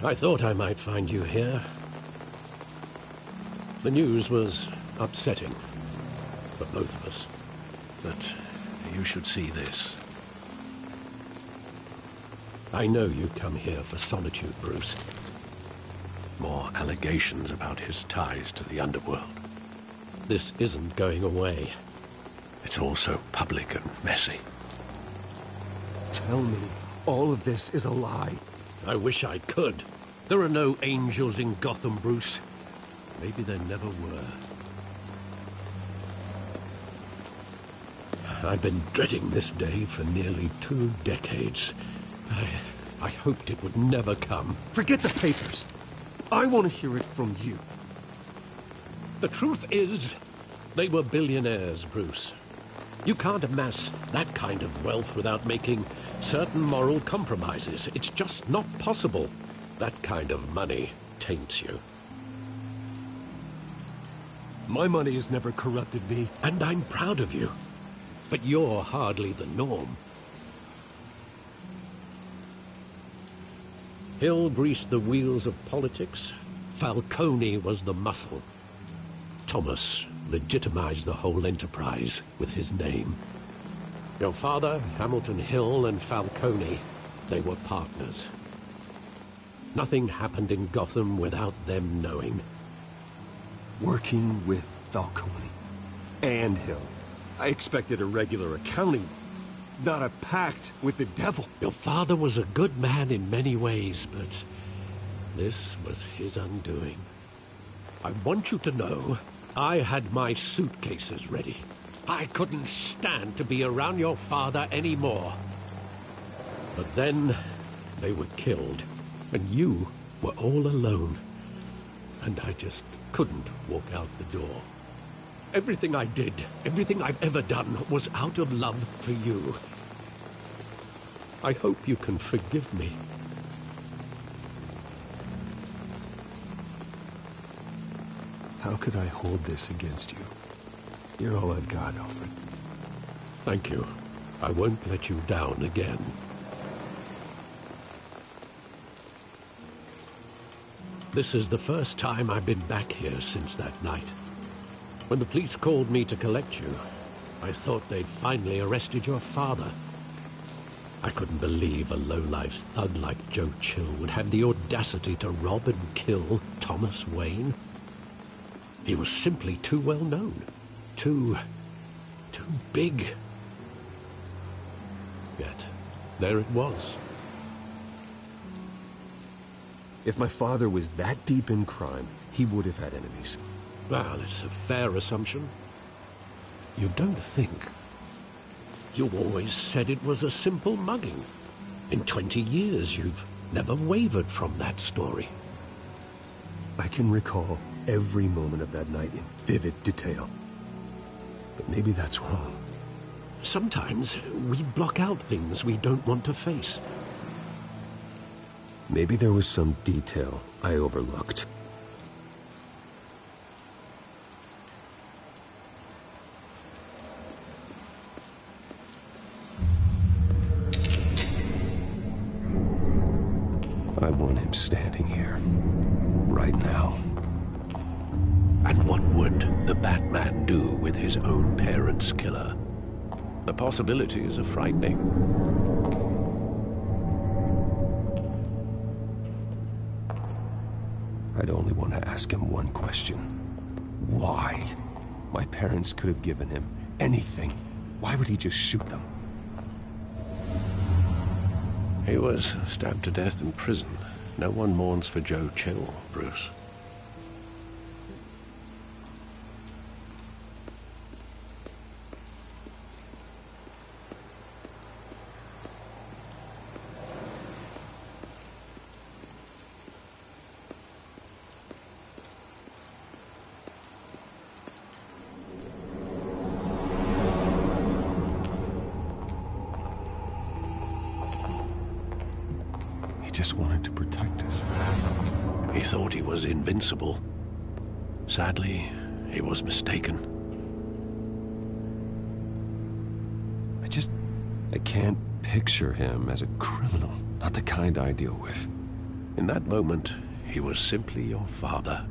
I thought I might find you here. The news was upsetting for both of us. But you should see this. I know you come here for solitude, Bruce. More allegations about his ties to the underworld. This isn't going away. It's all so public and messy. Tell me, all of this is a lie. I wish I could. There are no angels in Gotham, Bruce. Maybe there never were. I've been dreading this day for nearly 2 decades. I hoped it would never come. Forget the papers. I want to hear it from you. The truth is, they were billionaires, Bruce. You can't amass that kind of wealth without making certain moral compromises. It's just not possible. That kind of money taints you. My money has never corrupted me. And I'm proud of you. But you're hardly the norm. Hill greased the wheels of politics. Falcone was the muscle. Thomas legitimized the whole enterprise with his name. Your father, Hamilton Hill, and Falcone, they were partners. Nothing happened in Gotham without them knowing. Working with Falcone and Hill. I expected a regular accounting, not a pact with the devil. Your father was a good man in many ways, but this was his undoing. I want you to know, I had my suitcases ready. I couldn't stand to be around your father anymore. But then, they were killed, and you were all alone. And I just couldn't walk out the door. Everything I did, everything I've ever done, was out of love for you. I hope you can forgive me. How could I hold this against you? You're all I've got, Alfred. Thank you. I won't let you down again. This is the first time I've been back here since that night. When the police called me to collect you, I thought they'd finally arrested your father. I couldn't believe a low-life thug like Joe Chill would have the audacity to rob and kill Thomas Wayne. He was simply too well known. Too big. Yet, there it was. If my father was that deep in crime, he would have had enemies. Well, it's a fair assumption. You don't think. You always said it was a simple mugging. In 20 years, you've never wavered from that story. I can recall every moment of that night in vivid detail. But maybe that's wrong. Sometimes we block out things we don't want to face. Maybe there was some detail I overlooked. I want him standing here, right now. And what would the Batman do with his own parents' killer? The possibilities are frightening. I'd only want to ask him one question. Why? My parents could have given him anything. Why would he just shoot them? He was stabbed to death in prison. No one mourns for Joe Chill, Bruce. Just wanted to protect us. He thought he was invincible. Sadly, he was mistaken. I can't picture him as a criminal. Not the kind I deal with. In that moment, he was simply your father.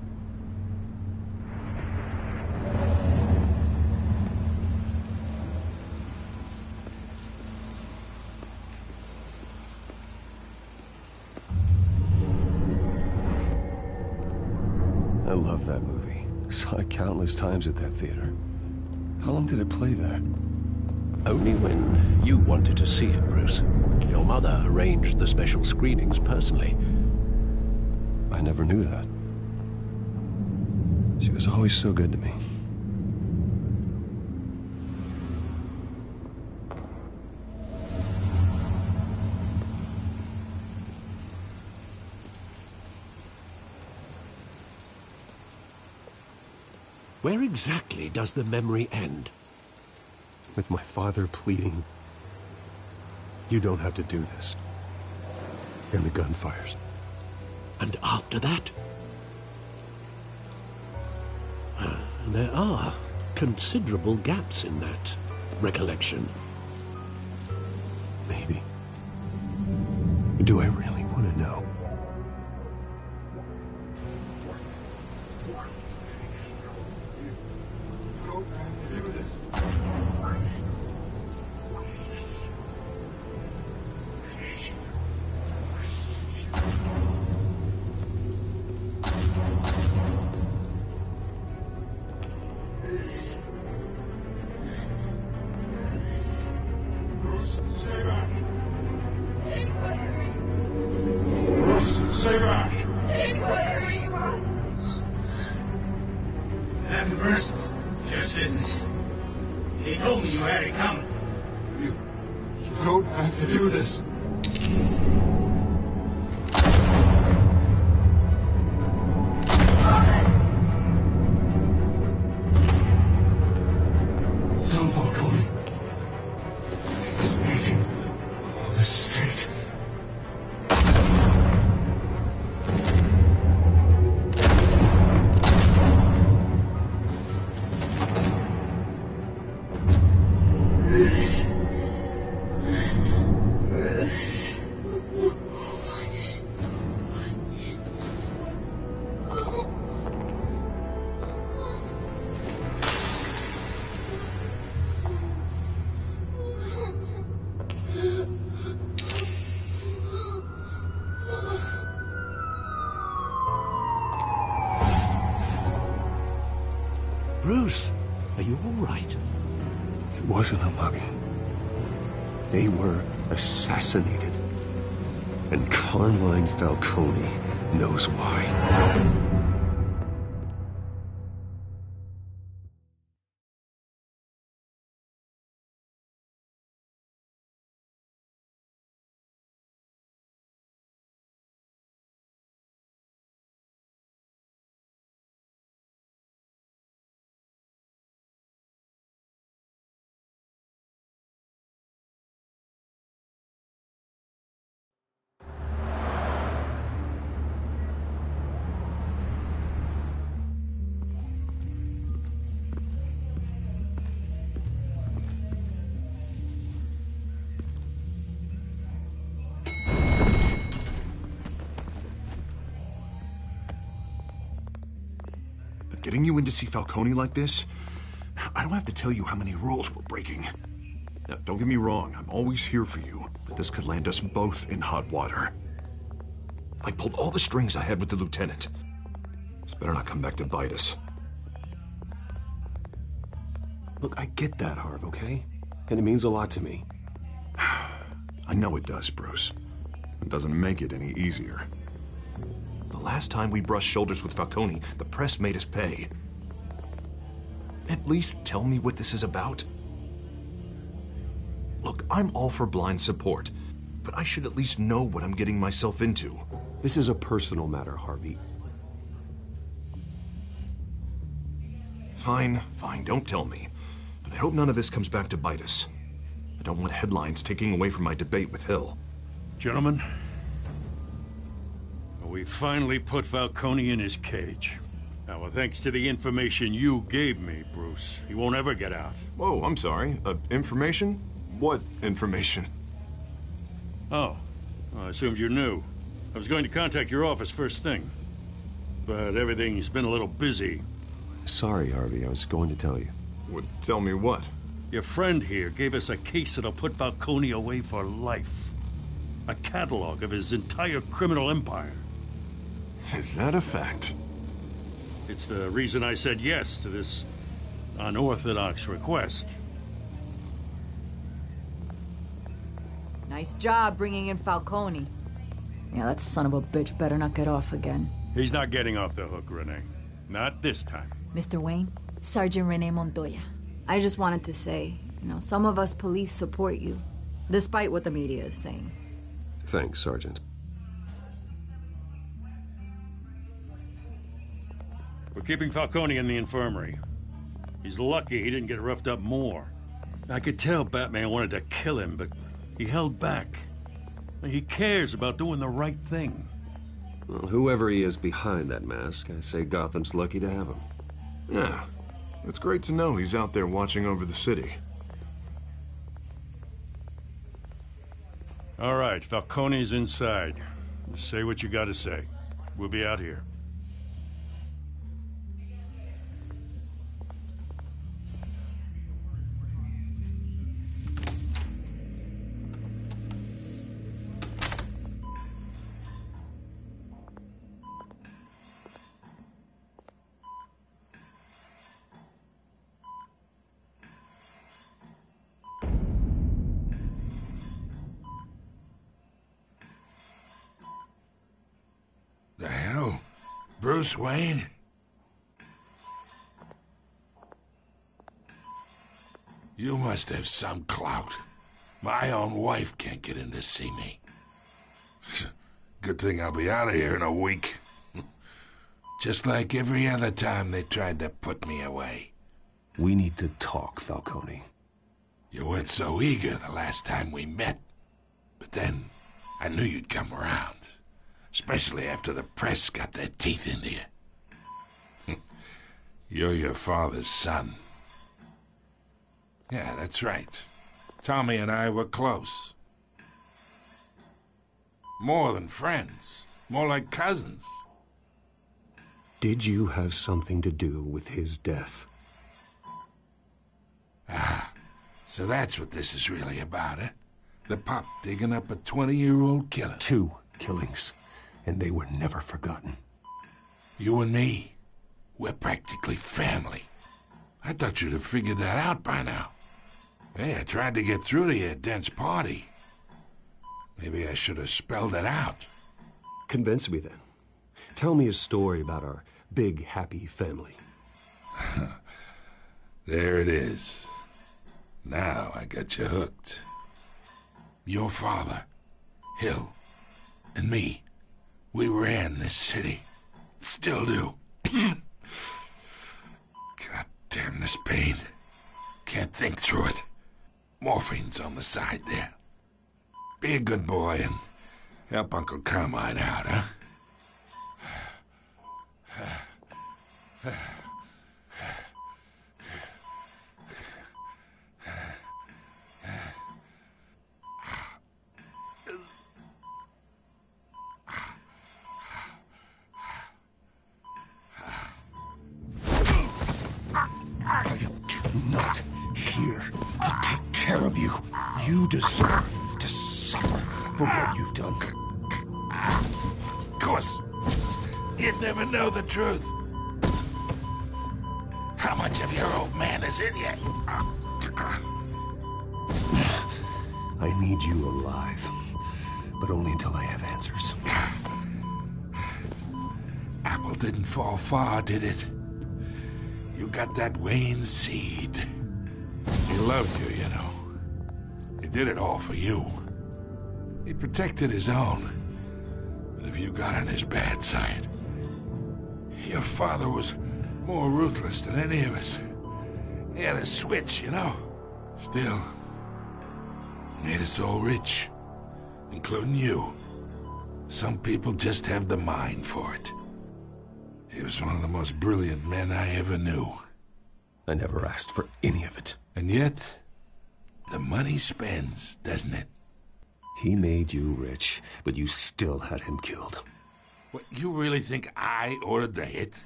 I love that movie. Saw it countless times at that theater. How long did it play there? Only when you wanted to see it, Bruce. Your mother arranged the special screenings personally. I never knew that. She was always so good to me. Where exactly does the memory end? With my father pleading, "You don't have to do this." And the gun fires. And after that? There are considerable gaps in that recollection. Maybe. Do I really want to know? Stay back! Take whatever you want! Nothing personal, just business. He told me you had it coming. You don't have to do this. Don't follow me. He's making a mistake. Bruce, are you all right? It wasn't a mugging. They were assassinated. And Carmine Falcone knows why. Getting you in to see Falcone like this? I don't have to tell you how many rules we're breaking. Now, don't get me wrong, I'm always here for you, but this could land us both in hot water. I pulled all the strings I had with the lieutenant. This better not come back to bite us. Look, I get that, Harv, okay? And it means a lot to me. I know it does, Bruce. It doesn't make it any easier. The last time we brushed shoulders with Falcone, the press made us pay. At least tell me what this is about. Look, I'm all for blind support, but I should at least know what I'm getting myself into. This is a personal matter, Harvey. Fine, don't tell me. But I hope none of this comes back to bite us. I don't want headlines taking away from my debate with Hill. Gentlemen, we finally put Falcone in his cage. Now, thanks to the information you gave me, Bruce, he won't ever get out. Whoa, I'm sorry. Information? What information? Oh, I assumed you knew. I was going to contact your office first thing, but everything's been a little busy. Sorry, Harvey. I was going to tell you. Well, tell me what? Your friend here gave us a case that'll put Falcone away for life. A catalog of his entire criminal empire. Is that a fact? It's the reason I said yes to this unorthodox request. Nice job bringing in Falcone. Yeah, that son of a bitch better not get off again. He's not getting off the hook, Renee. Not this time. Mr. Wayne, Sergeant Renee Montoya. I just wanted to say, some of us police support you, despite what the media is saying. Thanks, Sergeant. We're keeping Falcone in the infirmary. He's lucky he didn't get roughed up more. I could tell Batman wanted to kill him, but he held back. He cares about doing the right thing. Well, whoever he is behind that mask, I say Gotham's lucky to have him. Yeah. It's great to know he's out there watching over the city. All right, Falcone's inside. Say what you gotta say. We'll be out here. The hell? Bruce Wayne? You must have some clout. My own wife can't get in to see me. Good thing I'll be out of here in a week. Just like every other time they tried to put me away. We need to talk, Falcone. You weren't so eager the last time we met. But then, I knew you'd come around. Especially after the press got their teeth into you. You're your father's son. Yeah, that's right. Tommy and I were close. More than friends. More like cousins. Did you have something to do with his death? Ah, so that's what this is really about, eh? The pup digging up a 20-year-old killer. 2 killings, and they were never forgotten. You and me, we're practically family. I thought you'd have figured that out by now. Hey, I tried to get through to your dense party. Maybe I should have spelled it out. Convince me then. Tell me a story about our big, happy family. There it is. Now I got you hooked. Your father, Hill, and me, we ran this city. Still do. God damn this pain. Can't think through it. Morphine's on the side there. Be a good boy and help Uncle Carmine out, huh? Not here to take care of you. You deserve to suffer for what you've done. Of course. You'd never know the truth. How much of your old man is in you? I need you alive, but only until I have answers. Apple didn't fall far, did it? You got that Wayne seed. He loved you, you know. He did it all for you. He protected his own. But if you got on his bad side, your father was more ruthless than any of us. He had a switch, you know. Still, made us all rich, including you. Some people just have the mind for it. He was one of the most brilliant men I ever knew. I never asked for any of it. And yet, the money spends, doesn't it? He made you rich, but you still had him killed. What, you really think I ordered the hit?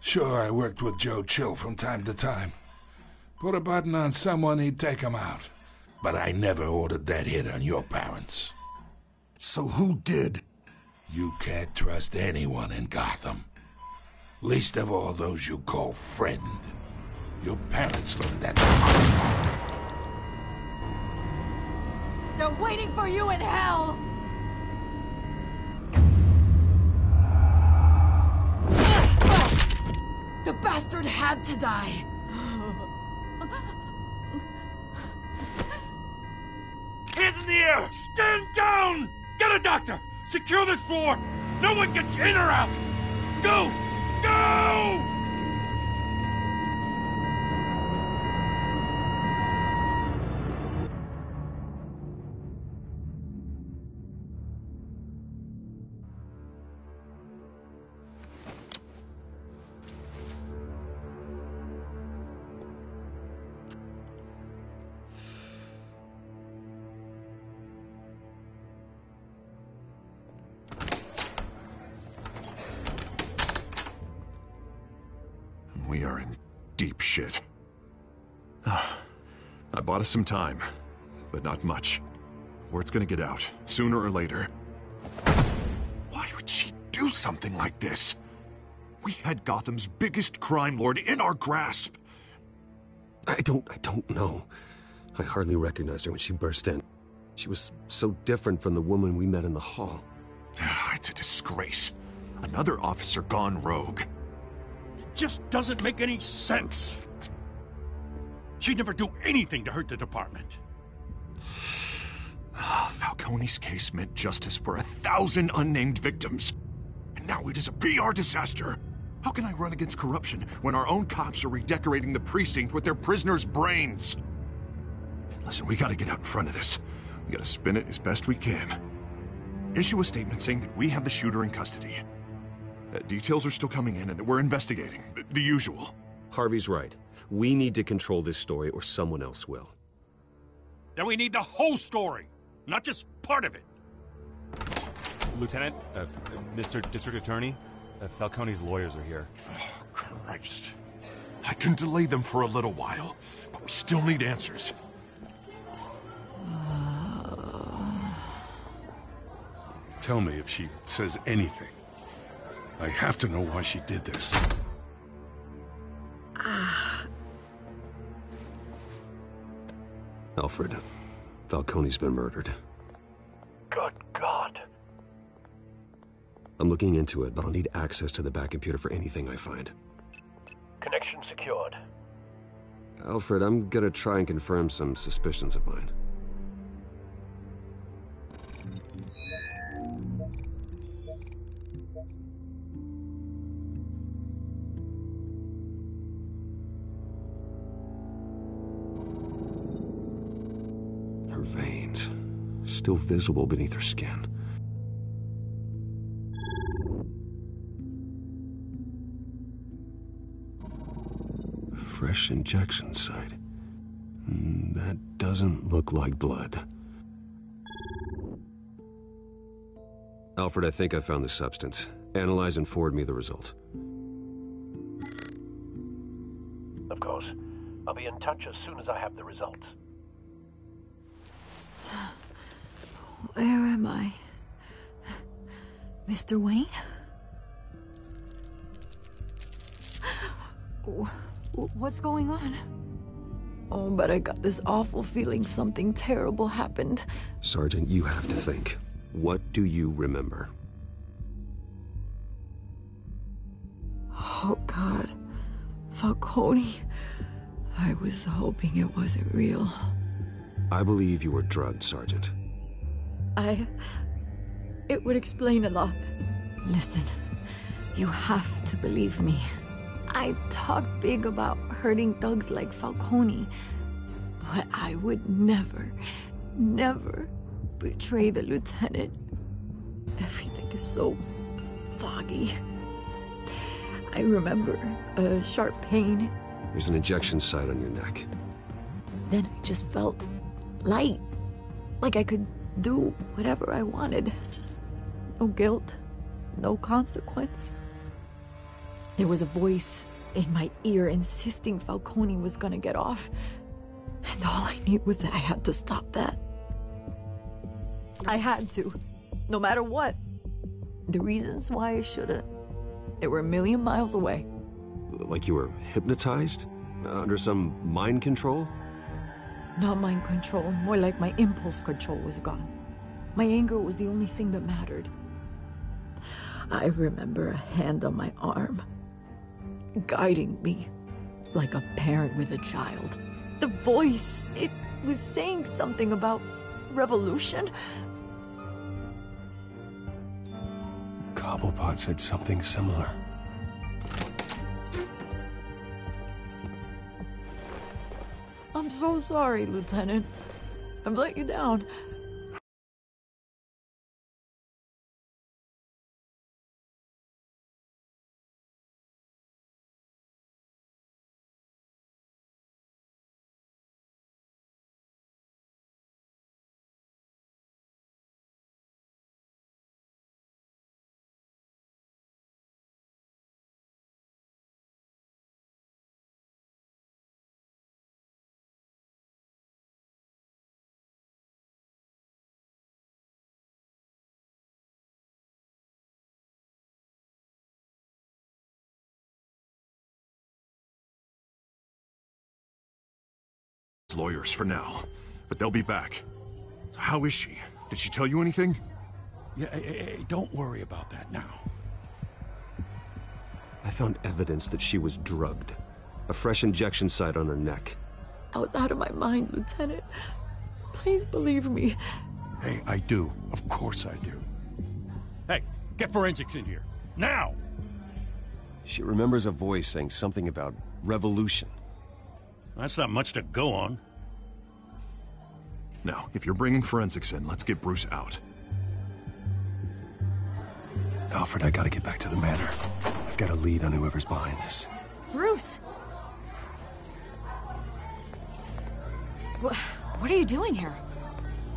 Sure, I worked with Joe Chill from time to time. Put a button on someone, he'd take him out. But I never ordered that hit on your parents. So who did? You can't trust anyone in Gotham. Least of all those you call friend. Your parents learned that. They're waiting for you in hell! The bastard had to die! Hands in the air! Stand down! Get a doctor! Secure this floor! No one gets in or out! Go! Go! We are in deep shit. I bought us some time, but not much. Word's gonna get out, sooner or later. Why would she do something like this? We had Gotham's biggest crime lord in our grasp. I don't know. I hardly recognized her when she burst in. She was so different from the woman we met in the hall. It's a disgrace. Another officer gone rogue. Just doesn't make any sense. She'd never do anything to hurt the department. Falcone's case meant justice for 1,000 unnamed victims. And now it is a PR disaster. How can I run against corruption when our own cops are redecorating the precinct with their prisoners' brains? Listen, we gotta get out in front of this. We gotta spin it as best we can. Issue a statement saying that we have the shooter in custody. Details are still coming in and that we're investigating. The usual. Harvey's right. We need to control this story or someone else will. Then we need the whole story, not just part of it. Lieutenant, Mr. District Attorney, Falcone's lawyers are here. Oh, Christ. I can delay them for a little while, but we still need answers. Tell me if she says anything. I have to know why she did this. Alfred, Falcone's been murdered. Good God. I'm looking into it, but I'll need access to the back computer for anything I find. Connection secured. Alfred, I'm gonna try and confirm some suspicions of mine. Her veins, still visible beneath her skin. Fresh injection site. That doesn't look like blood. Alfred, I think I found the substance. Analyze and forward me the result. Of course. I'll be in touch as soon as I have the results. Where am I? Mr. Wayne? What's going on? Oh, but I got this awful feeling something terrible happened. Sergeant, you have to think. What do you remember? Oh, God. Falcone. I was hoping it wasn't real. I believe you were drugged, Sergeant. It would explain a lot. Listen, you have to believe me. I talk big about hurting thugs like Falcone, but I would never, never betray the lieutenant. Everything is so foggy. I remember a sharp pain. There's an injection site on your neck. Then I just felt light, like I could do whatever I wanted. No guilt, no consequence. There was a voice in my ear insisting Falcone was gonna get off. And all I knew was that I had to stop that. I had to, no matter what. The reasons why I shouldn't, they were a million miles away. Like you were hypnotized? Under some mind control? Not mind control, more like my impulse control was gone. My anger was the only thing that mattered. I remember a hand on my arm, guiding me like a parent with a child. The voice, it was saying something about revolution. Cobblepot said something similar. I'm so sorry, Lieutenant. I've let you down. Lawyers for now, but they'll be back. So how is she? Did she tell you anything? Yeah, hey, don't worry about that now. I found evidence that she was drugged. A fresh injection site on her neck. I was out of my mind, Lieutenant. Please believe me. Hey, I do. Of course I do. Hey, get forensics in here. Now! She remembers a voice saying something about revolution. That's not much to go on. Now, if you're bringing forensics in, let's get Bruce out. Alfred, I gotta get back to the manor. I've got a lead on whoever's behind this. Bruce! What are you doing here?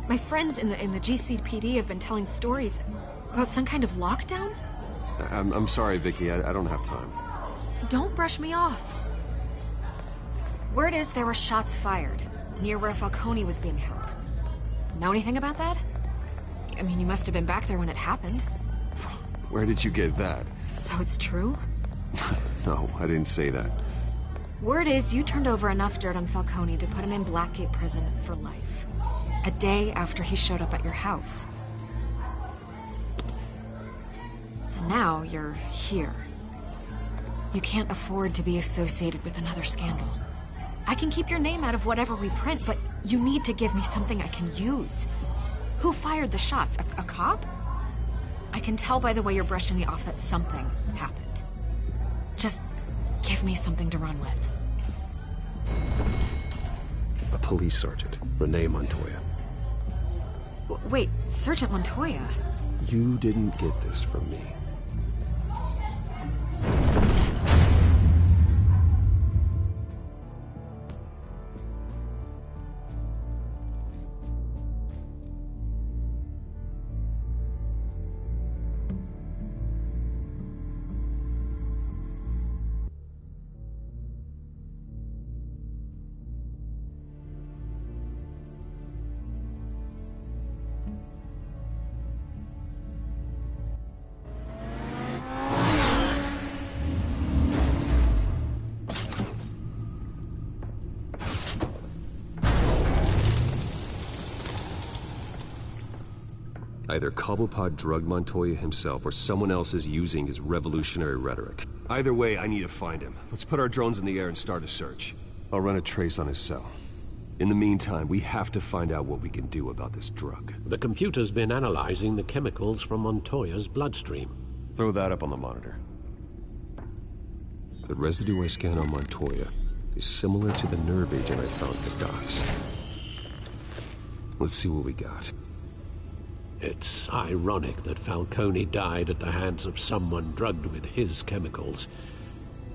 My friends in the GCPD have been telling stories about some kind of lockdown? I'm sorry, Vicky. I don't have time. Don't brush me off. Word is there were shots fired near where Falcone was being held. Know anything about that? I mean, you must have been back there when it happened. Where did you get that? So it's true? No, I didn't say that. Word is you turned over enough dirt on Falcone to put him in Blackgate Prison for life. A day after he showed up at your house. And now you're here. You can't afford to be associated with another scandal. I can keep your name out of whatever we print, but you need to give me something I can use. Who fired the shots? A cop? I can tell by the way you're brushing me off that something happened. Just give me something to run with. A police sergeant, Renee Montoya. Wait, Sergeant Montoya? You didn't get this from me. Either Cobblepot drugged Montoya himself, or someone else is using his revolutionary rhetoric. Either way, I need to find him. Let's put our drones in the air and start a search. I'll run a trace on his cell. In the meantime, we have to find out what we can do about this drug. The computer's been analyzing the chemicals from Montoya's bloodstream. Throw that up on the monitor. The residue I scan on Montoya is similar to the nerve agent I found at the docks. Let's see what we got. It's ironic that Falcone died at the hands of someone drugged with his chemicals.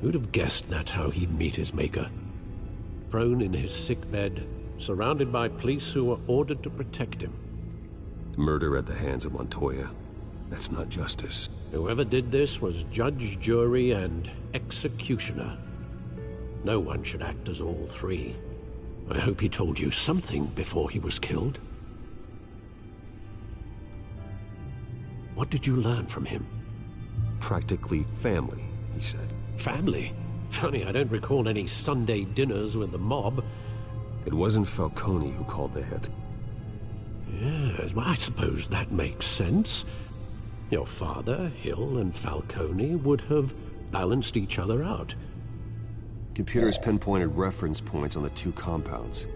Who'd have guessed that's how he'd meet his maker? Prone in his sickbed, surrounded by police who were ordered to protect him. Murder at the hands of Montoya. That's not justice. Whoever did this was judge, jury, and executioner. No one should act as all three. I hope he told you something before he was killed. What did you learn from him? Practically family, he said. Family? Funny, I don't recall any Sunday dinners with the mob. It wasn't Falcone who called the hit. Yes, well, I suppose that makes sense. Your father, Hill, and Falcone would have balanced each other out. Computers pinpointed reference points on the two compounds.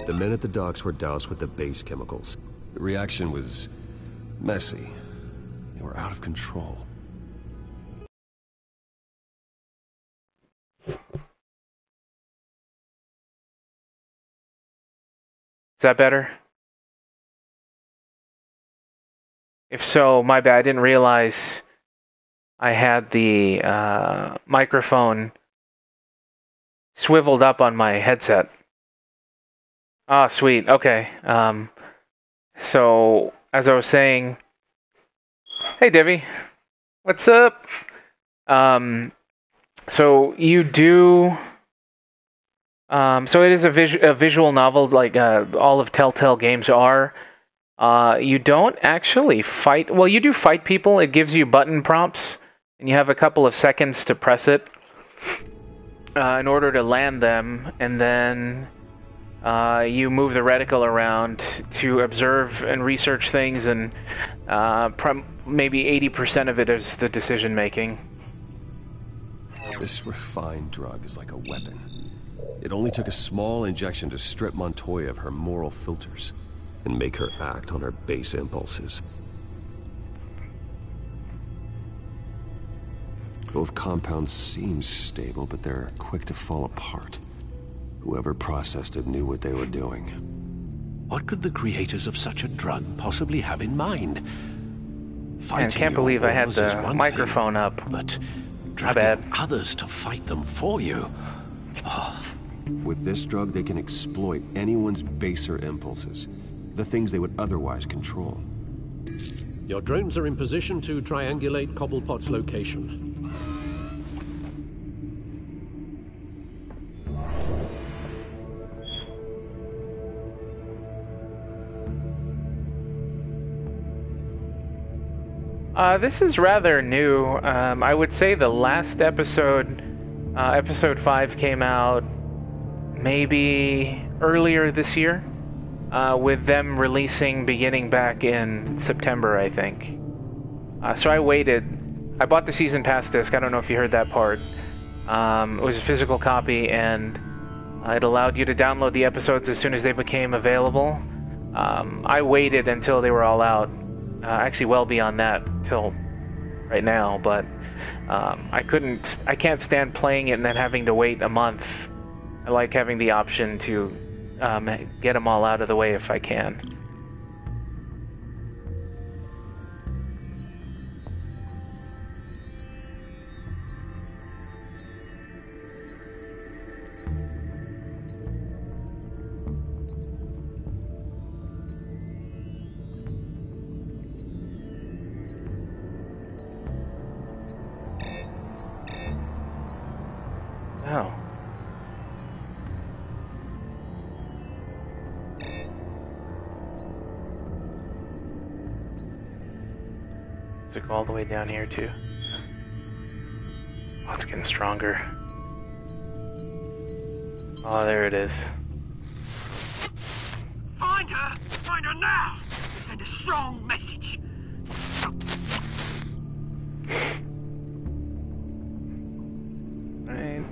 The men at the docks were doused with the base chemicals. The reaction was messy. They were out of control. Is that better? If so, my bad. I didn't realize I had the microphone swiveled up on my headset. Ah, sweet. Okay. So, as I was saying... Hey, Debbie. What's up? So, you do... so it is a visual novel, like all of Telltale games are. You don't actually fight... Well, you do fight people. It gives you button prompts, and you have a couple of seconds to press it in order to land them, and then... you move the reticle around to observe and research things, and maybe 80% of it is the decision making. This refined drug is like a weapon. It only took a small injection to strip Montoya of her moral filters and make her act on her base impulses. Both compounds seem stable, but they're quick to fall apart. Whoever processed it knew what they were doing. What could the creators of such a drug possibly have in mind? I can't believe I had the microphone up. But dragging others to fight them for you... Oh. With this drug, they can exploit anyone's baser impulses. The things they would otherwise control. Your drones are in position to triangulate Cobblepot's location. This is rather new. I would say the last episode, episode 5, came out maybe earlier this year, with them releasing beginning back in September, I think. So I waited. I bought the season pass disc. I don't know if you heard that part. It was a physical copy, and it allowed you to download the episodes as soon as they became available. I waited until they were all out. Actually, well beyond that till right now, but I can't stand playing it and then having to wait a month. I like having the option to get them all out of the way if I can. Oh. Does it go all the way down here too? Oh, it's getting stronger. Oh, there it is. Find her! Find her now! Send a strong message. Right.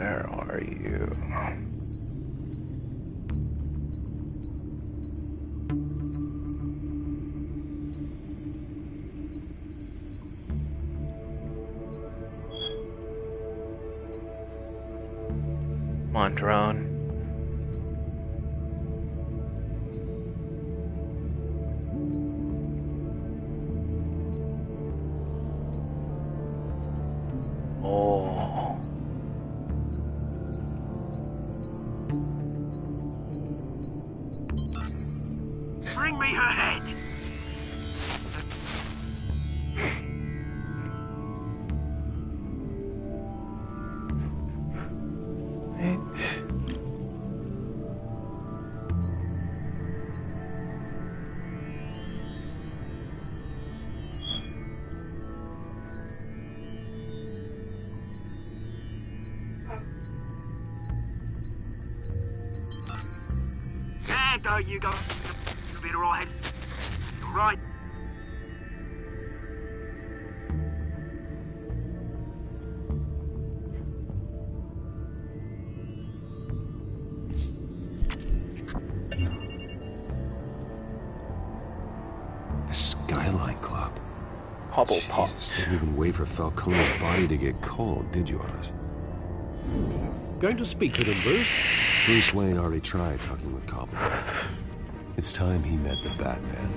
Where are you? Come on, drone. Oh. Bring me her head. There you go. You'll be all right. All right. The Skyline Club. Hobble Pop. Jesus, didn't even wait for Falcone's body to get cold, did you, Oz? Going to speak with him, Bruce? Bruce Wayne already tried talking with Cobble. It's time he met the Batman.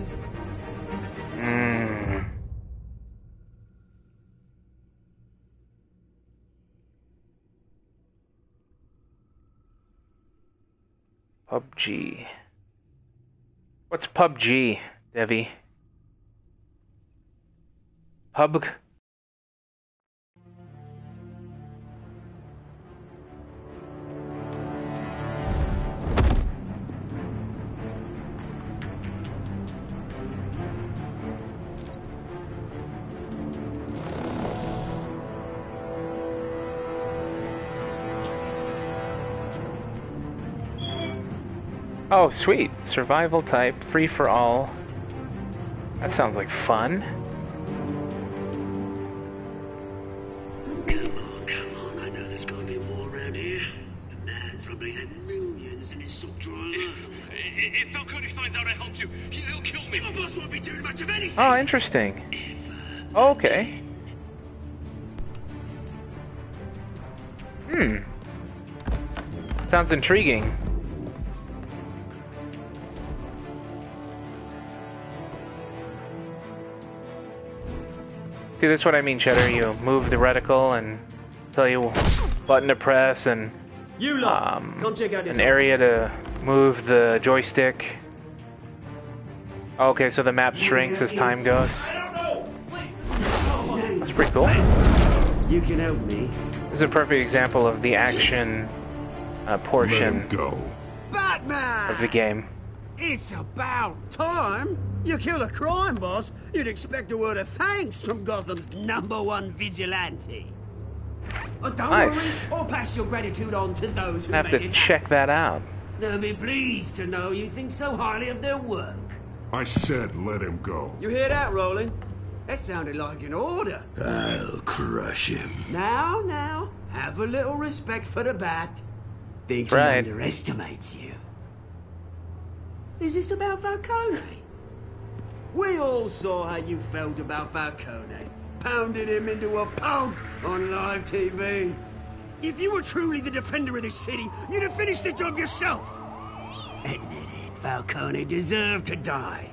PUBG. What's PUBG, Devi? Pub. Oh, sweet. Survival type, free for all. That sounds like fun. Come on, I know there's gonna be more around here. The man probably had millions in his sock drawer. If Falcone finds out I helped you, he'll kill me. My boss won't be doing much of anything. Oh, interesting. Okay. Sounds intriguing. See, that's what I mean, Cheddar. You move the reticle and tell you button to press and an area to move the joystick. Okay, so the map shrinks as time goes. That's pretty cool. You can help me. This is a perfect example of the action portion Batman! of the game. It's about time. You kill a crime boss, you'd expect a word of thanks from Gotham's #1 vigilante. Oh, don't Nice. worry, I'll pass your gratitude on to those who I have made to it check that out. They'll be pleased to know you think so highly of their work. I said let him go. You hear that, Roland? That sounded like an order. I'll crush him. Now, have a little respect for the Bat. Think he Right. underestimates you. Is this about Falcone? We all saw how you felt about Falcone. Pounded him into a pulp on live TV. If you were truly the defender of this city, you'd have finished the job yourself. Admit it, Falcone deserved to die.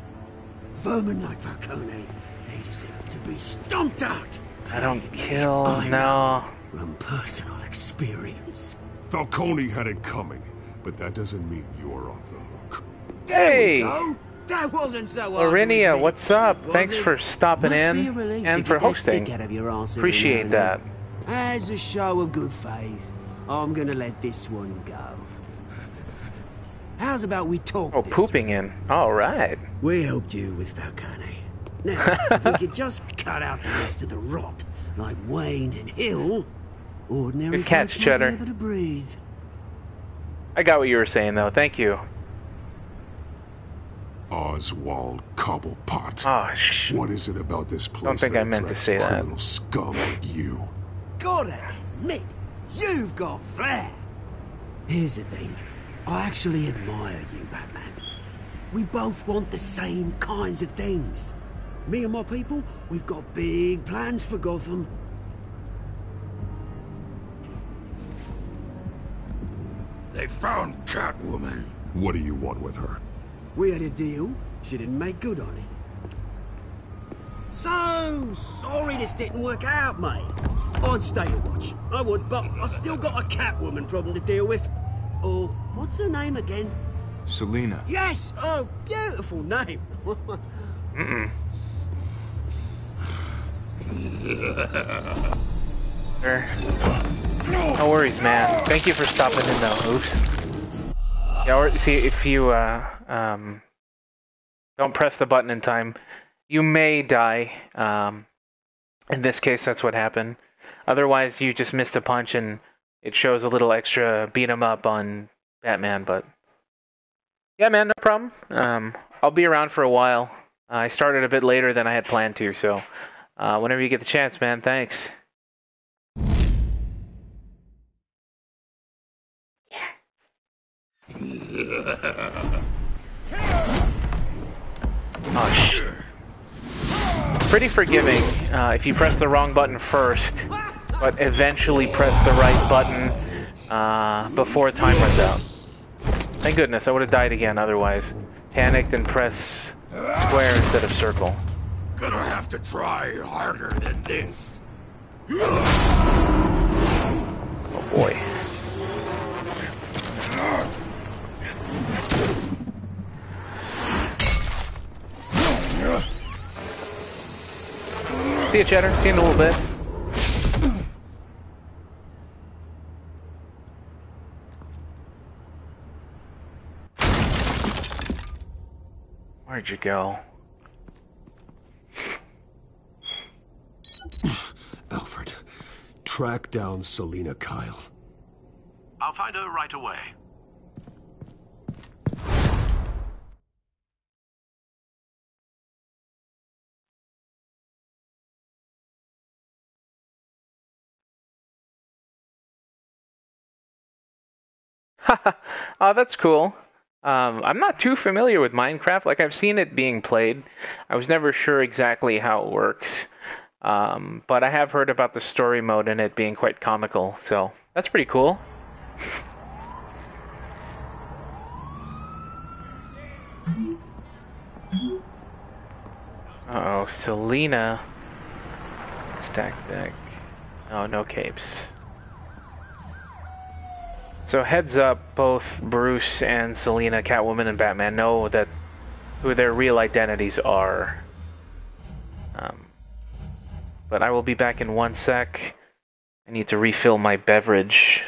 Vermin like Falcone, they deserve to be stomped out. I don't kill, I no. know from personal experience. Falcone had it coming, but that doesn't mean you're off the hook. Hey! There we go. That wasn't so hard. Lorinia, to admit, what's up? was Thanks it? for stopping Must be a in relief and to for get that hosting. stick out of your arse every Appreciate now that. and then. As a show of good faith, I'm gonna let this one go. How's about we talk? Oh, this pooping through? in. All right. We helped you with Falcone. Now, if we could just cut out the rest of the rot, like Wayne and Hill, ordinary Good catch, folks might Cheddar. be able to breathe. I got what you were saying, though. Thank you. Oswald Cobblepot. Oh, What is it about this place Don't think that I meant to attracts say that. criminal scum like you? Gotta admit, You've got flair. Here's the thing. I actually admire you, Batman. We both want the same kinds of things. Me and my people, we've got big plans for Gotham. They found Catwoman. What do you want with her? We had a deal. She didn't make good on it. So sorry this didn't work out, mate. I'd stay to watch. I would, but I still got a Catwoman problem to deal with. Oh, what's her name again? Selina. Yes! Oh, beautiful name. No worries, man. Thank you for stopping in though. Oops. Yeah, or see if you don't press the button in time, you may die. In this case, that's what happened. Otherwise, you just missed a punch and it shows a little extra beat 'em up on Batman. But yeah, man, no problem. I'll be around for a while. I started a bit later than I had planned to, so whenever you get the chance, man, thanks. Oh, shit. Pretty forgiving if you press the wrong button first, but eventually press the right button before time runs out. Thank goodness, I would have died again otherwise. Panicked and press square instead of circle. Gonna have to try harder than this. Oh boy. See you, Cheddar. See you in a little bit. Where'd you go? Alfred, track down Selina Kyle. I'll find her right away. Oh, that's cool. I'm not too familiar with Minecraft. Like, I've seen it being played. I was never sure exactly how it works. But I have heard about the story mode and it being quite comical. So, that's pretty cool. Uh-oh, Selina. Stack deck. Oh, no capes. So heads up, both Bruce and Selina, Catwoman and Batman know that who their real identities are. But I will be back in 1 sec. I need to refill my beverage.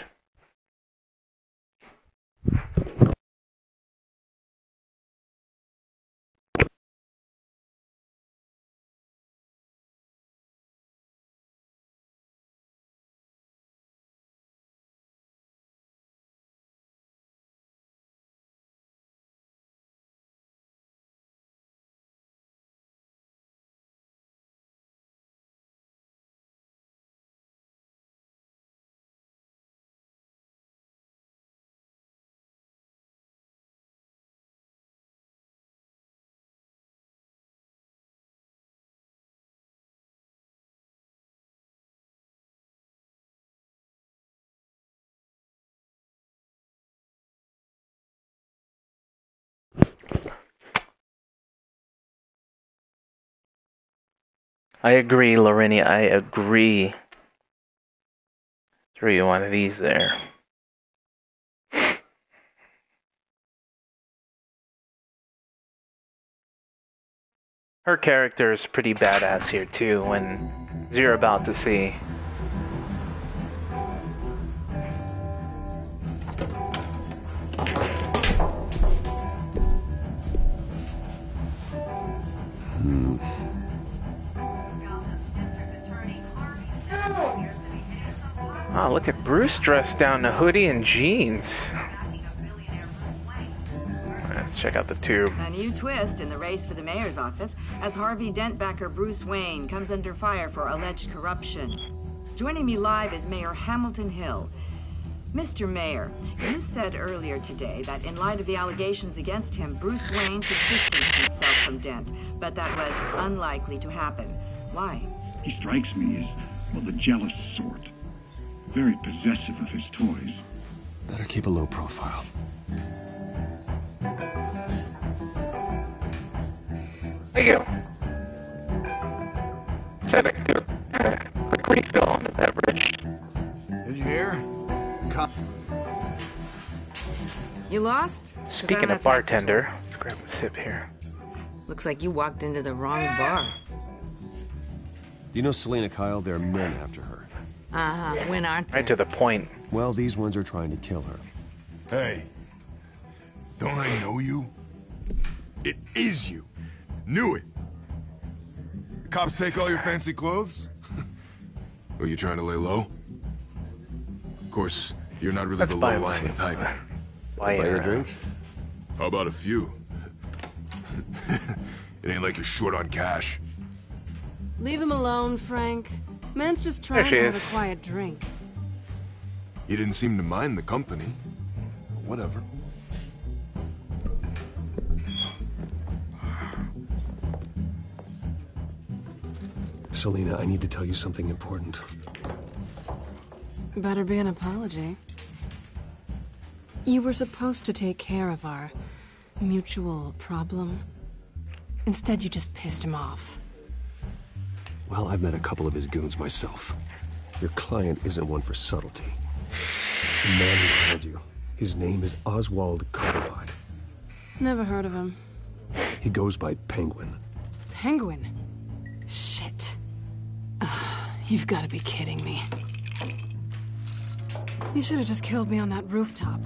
I agree, Lorinia, I agree. Threw you one of these there. Her character is pretty badass here too, when as you're about to see. Oh, look at Bruce dressed down in a hoodie and jeans. Let's check out the tube. A new twist in the race for the mayor's office as Harvey Dent backer Bruce Wayne comes under fire for alleged corruption. Joining me live is Mayor Hamilton Hill. Mr. Mayor, you said earlier today that in light of the allegations against him, Bruce Wayne should distance himself from Dent, but that was unlikely to happen. Why? He strikes me as, well, the jealous sort. Very possessive of his toys. Better keep a low profile. Thank you. Said I could do a quick refill on the beverage. Did you hear? You lost? Speaking of bartender, let's grab a sip here. Looks like you walked into the wrong bar. Do you know Selena Kyle? There are men after her. Uh-huh. When aren't they? Right to the point. Well, these ones are trying to kill her. Hey, don't I know you? It is you. Knew it. The cops take all your fancy clothes? Are you trying to lay low? Of course, you're not really the low-lying type. Buy you a drink? How about a few? It ain't like you're short on cash. Leave him alone, Frank. Man's just trying to have a quiet drink. You didn't seem to mind the company. But whatever. Selena, I need to tell you something important. Better be an apology. You were supposed to take care of our mutual problem. Instead, you just pissed him off. Well, I've met a couple of his goons myself. Your client isn't one for subtlety. The man who hired you, his name is Oswald Cobblepot. Never heard of him. He goes by Penguin. Penguin? Shit. Ugh, you've got to be kidding me. You should have just killed me on that rooftop.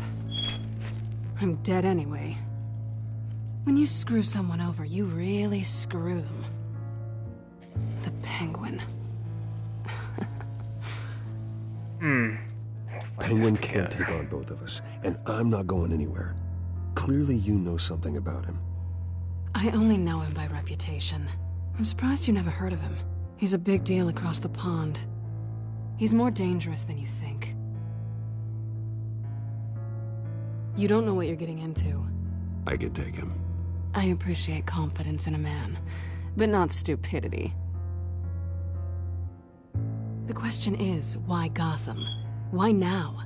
I'm dead anyway. When you screw someone over, you really screw them. The Penguin. Penguin can't take on both of us, and I'm not going anywhere. Clearly you know something about him. I only know him by reputation. I'm surprised you never heard of him. He's a big deal across the pond. He's more dangerous than you think. You don't know what you're getting into. I could take him. I appreciate confidence in a man, but not stupidity. The question is, why Gotham? Why now?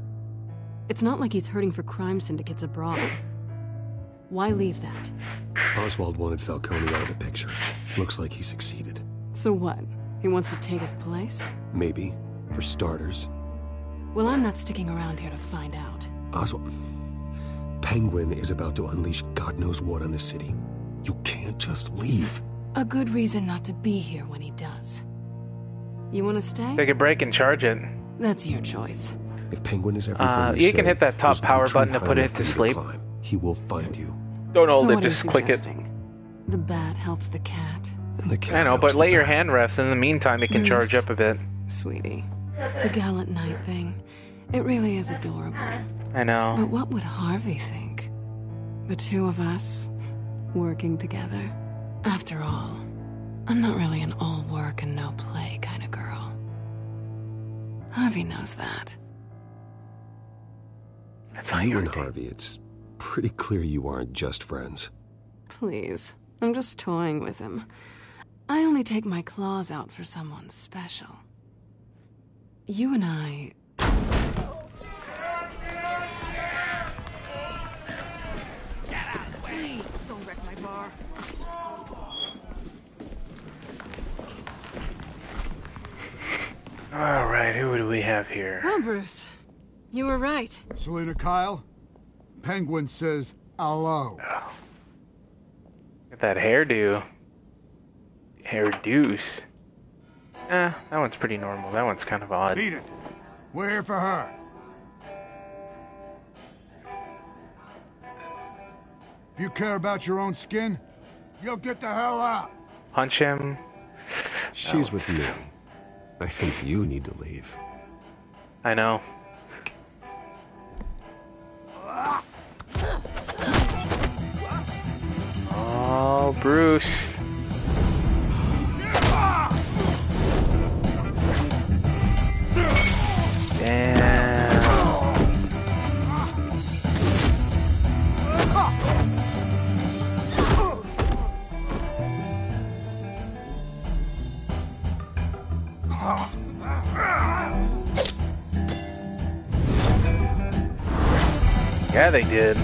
It's not like he's hurting for crime syndicates abroad. Why leave that? Oswald wanted Falcone out of the picture. Looks like he succeeded. So what? He wants to take his place? Maybe. For starters. Well, I'm not sticking around here to find out. Oswald... Penguin is about to unleash God knows what on the city. You can't just leave. A good reason not to be here when he does. You want to stay? Take a break and charge it. That's your choice. If Penguin is everything you can hit that top power button to put it to sleep. He will find you. Don't hold So it, what are you just click it. suggesting? The bat helps the cat. And the cat I know, helps but the lay your bat. hand refs. In the meantime, it can charge Bruce. up a bit. Sweetie. The gallant knight thing. It really is adorable. I know. But what would Harvey think? The two of us, working together. After all, I'm not really an all work and no play kind of girl. Harvey knows that. I thought You you and were Harvey, it's pretty clear you aren't just friends. Please, I'm just toying with him. I only take my claws out for someone special. You and I... Don't wreck my bar. Alright, who do we have here? Well, Bruce, you were right. Selena Kyle, Penguin says hello. Look at that hairdo. Hairdoos. That one's pretty normal. That one's kind of odd. Beat it. We're here for her. If you care about your own skin, you'll get the hell out. Punch him. She's with me. I think you need to leave. I know. Oh, Bruce. Yeah, they did.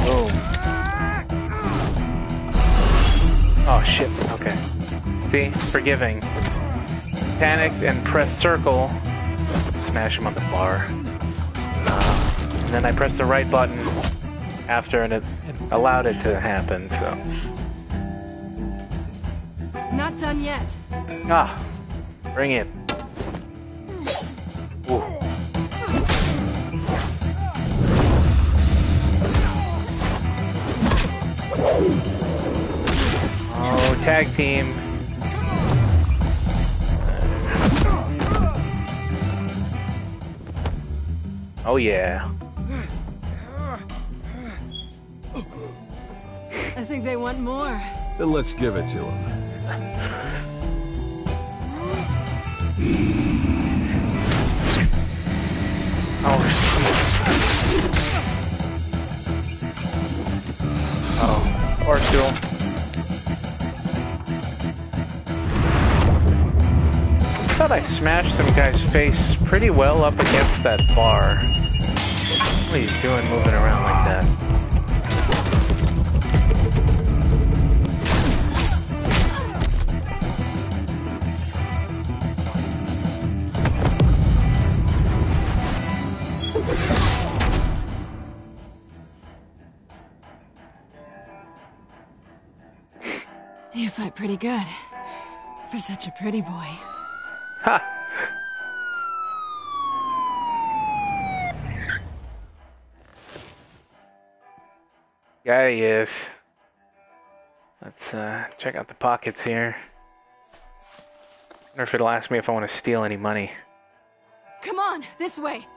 Oh. Oh shit. Okay. See? Forgiving. Panicked and pressed circle. Smash him on the bar. And then I pressed the right button after and it allowed it to happen, so. Not done yet. Ah. Bring it. Ooh. Oh, tag team. Oh yeah. I think they want more. Then let's give it to him. Oh, or duel. I thought I smashed some guy's face pretty well up against that bar. What are you doing moving around like that? You fight pretty good. For such a pretty boy. Ha! Yeah, he is. Let's check out the pockets here. Wonder if it'll ask me if I want to steal any money. Come on, this way.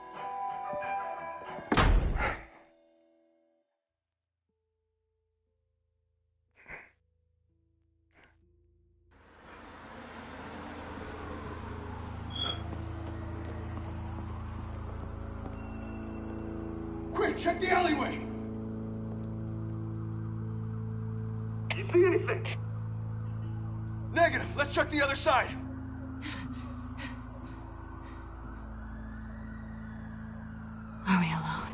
Quick, check the alleyway! You see anything? Negative. Let's check the other side. Are we alone?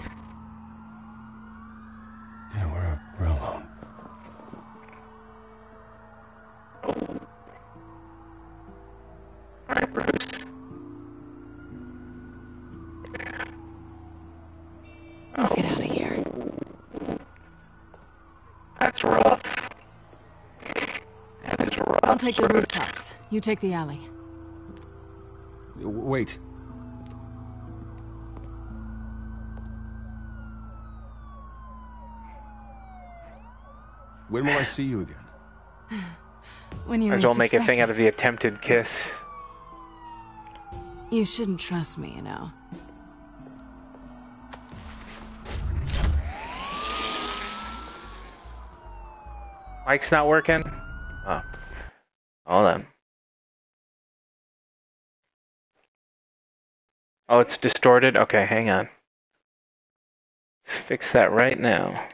Yeah, we're alone. Alright, Bruce. Let's get out of here. That's rough. That is rough. I'll take the rooftops. You take the alley. Wait. When will I see you again? When you Might as well least make a expect thing it. out of the attempted kiss. You shouldn't trust me, you know. Mic's not working? Oh. Hold on. Oh, it's distorted? Okay, hang on. Let's fix that right now.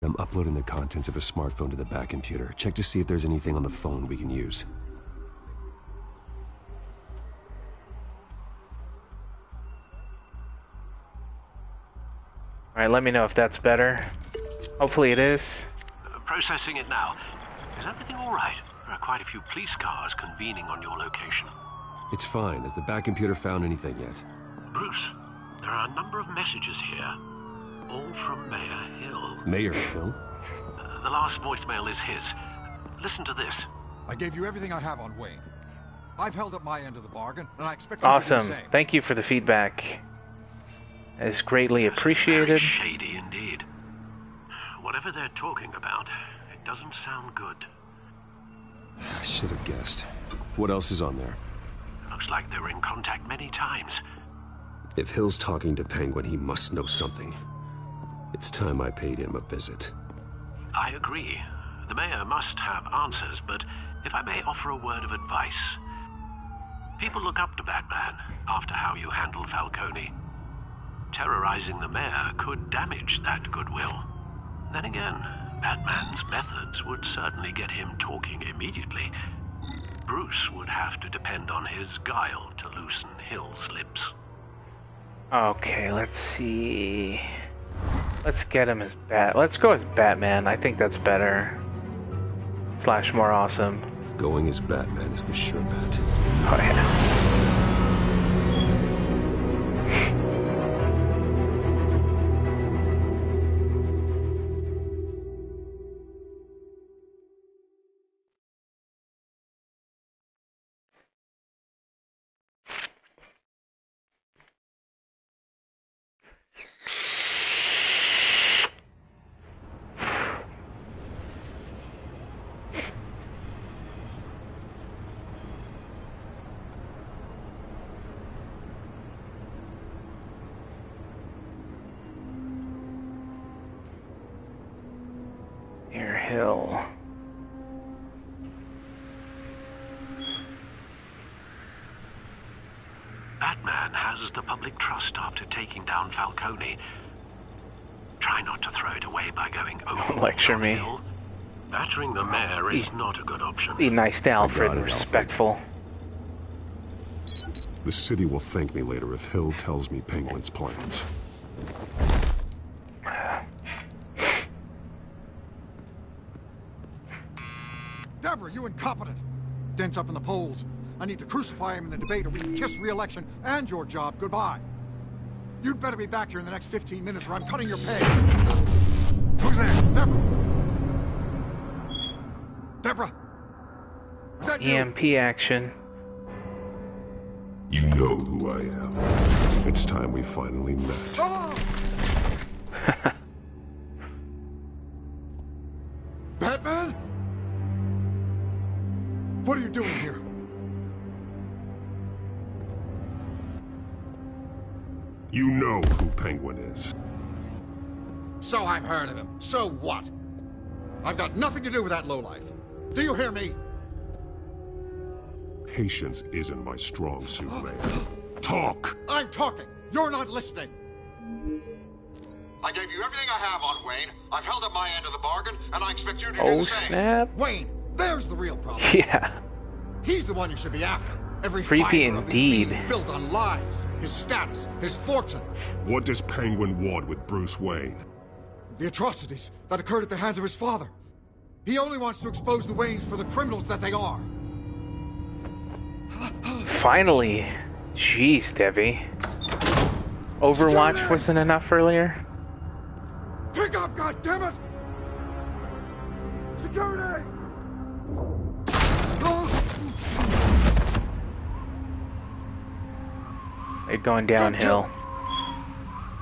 I'm uploading the contents of a smartphone to the back computer. Check to see if there's anything on the phone we can use. Alright, let me know if that's better. Hopefully it is. Processing it now. Is everything all right? There are quite a few police cars convening on your location. It's fine. Has the back computer found anything yet? Bruce, there are a number of messages here. All from Mayor Hill. Mayor Hill? The last voicemail is his. Listen to this. I gave you everything I have on Wayne. I've held up my end of the bargain, and I expect you to do the Awesome. same. Thank you for the feedback. That is greatly appreciated. Very shady indeed. Whatever they're talking about, it doesn't sound good. I should have guessed. What else is on there? Looks like they were in contact many times. If Hill's talking to Penguin, he must know something. It's time I paid him a visit. I agree. The mayor must have answers, but if I may offer a word of advice. People look up to Batman after how you handled Falcone. Terrorizing the mayor could damage that goodwill. Then again, Batman's methods would certainly get him talking immediately. Bruce would have to depend on his guile to loosen Hill's lips. Okay, let's see. Let's get him as Let's go as Batman. I think that's better. / more awesome. Going as Batman is the sure bet. Oh yeah. Hill. Batman has the public trust after taking down Falcone. Try not to throw it away by going over. Lecture me. Battering the mayor is not a good option. Be nice to Alfred and respectful. The city will thank me later if Hill tells me Penguin's plans. Deborah, you incompetent! Dent's up in the polls. I need to crucify him in the debate or we can kiss re-election and your job goodbye. You'd better be back here in the next 15 minutes or I'm cutting your pay. Who's there? Deborah? Deborah? Is that EMP action. You know who I am. It's time we finally met. Oh! Batman? What are you doing here? You know who Penguin is. So I've heard of him. So what? I've got nothing to do with that lowlife. Do you hear me? Patience isn't my strong suit, man. Talk! I'm talking. You're not listening. I gave you everything I have on Wayne. I've held up my end of the bargain, and I expect you to do the same. Snap. Wayne, there's the real problem. Yeah. He's the one you should be after. Every creepy fiber of his indeed. being built on lies, his status, his fortune. What does Penguin want with Bruce Wayne? The atrocities that occurred at the hands of his father. He only wants to expose the Waynes for the criminals that they are. Finally. Jeez, Debbie. Overwatch wasn't enough earlier? Pick up, goddammit! Security! They're going downhill.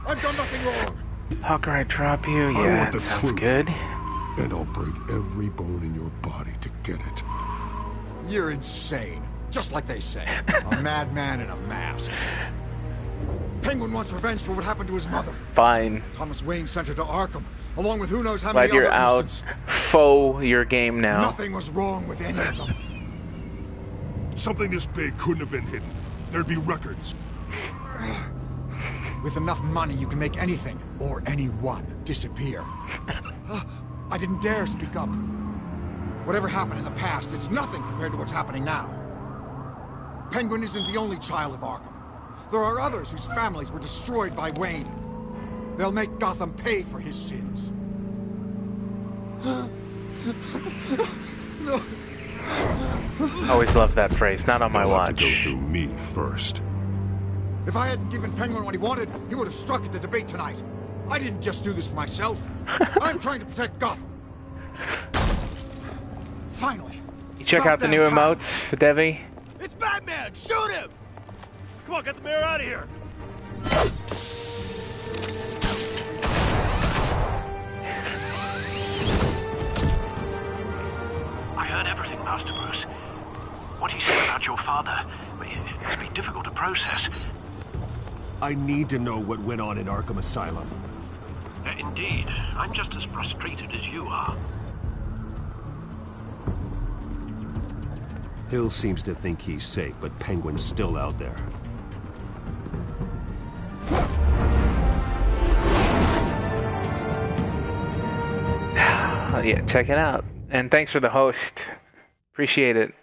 I've done nothing wrong. How can I drop you? Yeah, that sounds good. And I'll break every bone in your body to get it. You're insane. Just like they say. A madman in a mask. Penguin wants revenge for what happened to his mother. Fine. Thomas Wayne sent her to Arkham, along with who knows how many Glad you're other out. innocents. Faux your game now. Nothing was wrong with any of them. Something this big couldn't have been hidden. There'd be records. With enough money, you can make anything, or anyone, disappear. I didn't dare speak up. Whatever happened in the past, it's nothing compared to what's happening now. Penguin isn't the only child of Arkham. There are others whose families were destroyed by Wayne. They'll make Gotham pay for his sins. No. Always loved that phrase. Not on my watch. To go through me first. If I hadn't given Penguin what he wanted, he would have struck at the debate tonight. I didn't just do this for myself. I'm trying to protect Gotham. Finally. You check out the new emotes, Debbie? It's Batman! Shoot him! Come on, get the mayor out of here! I heard everything, Master Bruce. What he said about your father, it must be difficult to process. I need to know what went on in Arkham Asylum. Indeed. I'm just as frustrated as you are. Hill seems to think he's safe, but Penguin's still out there. Yeah, check it out. And thanks for the host. Appreciate it.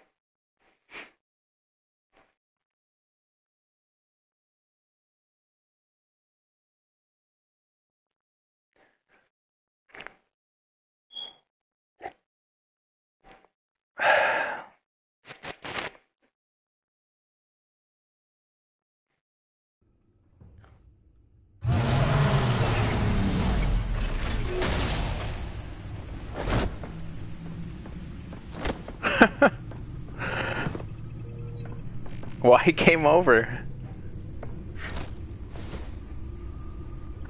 Why he came over?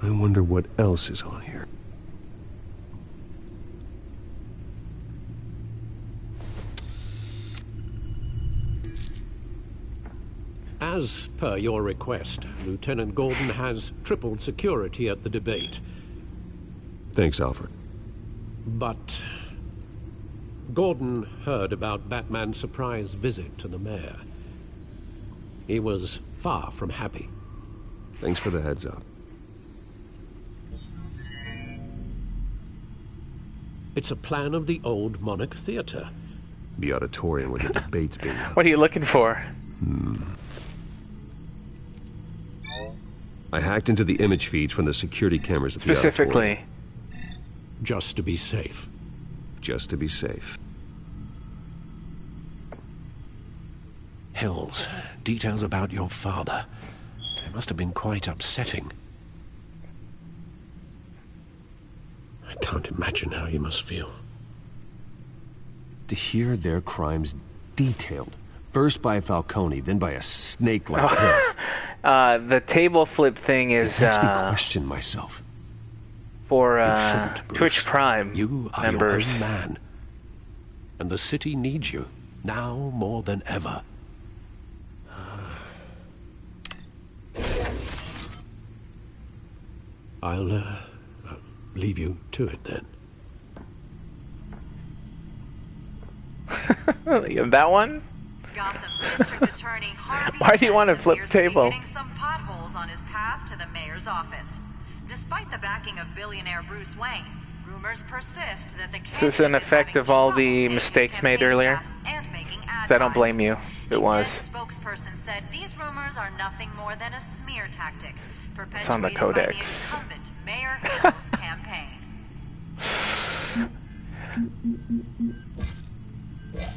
I wonder what else is on here. As per your request, Lieutenant Gordon has tripled security at the debate. Thanks, Alfred. But Gordon heard about Batman's surprise visit to the mayor. He was far from happy. Thanks for the heads up. It's a plan of the old Monarch Theater. The auditorium where the debate's being held. What are you looking for? I hacked into the image feeds from the security cameras at the auditorium. Specifically. Just to be safe. Just to be safe. Hills, details about your father. It must have been quite upsetting. I can't imagine how you must feel. To hear their crimes detailed, first by Falcone, then by a snake like him. The table flip thing is It makes me question myself. For Bruce. Twitch Prime You are members. your own man. And the city needs you, now more than ever. I'll leave you to it then. That one? Gotham District Attorney Harvey Why do you want to flip appears table? To be hitting some potholes on his path to the mayor's office. Despite the backing of billionaire Bruce Wayne, rumors persist that the Is this an effect of all the mistakes made earlier? I don't blame you. It was. Spokesperson said these rumors are nothing more than a smear tactic It's on the perpetuated by codex. the incumbent Mayor Hill's campaign.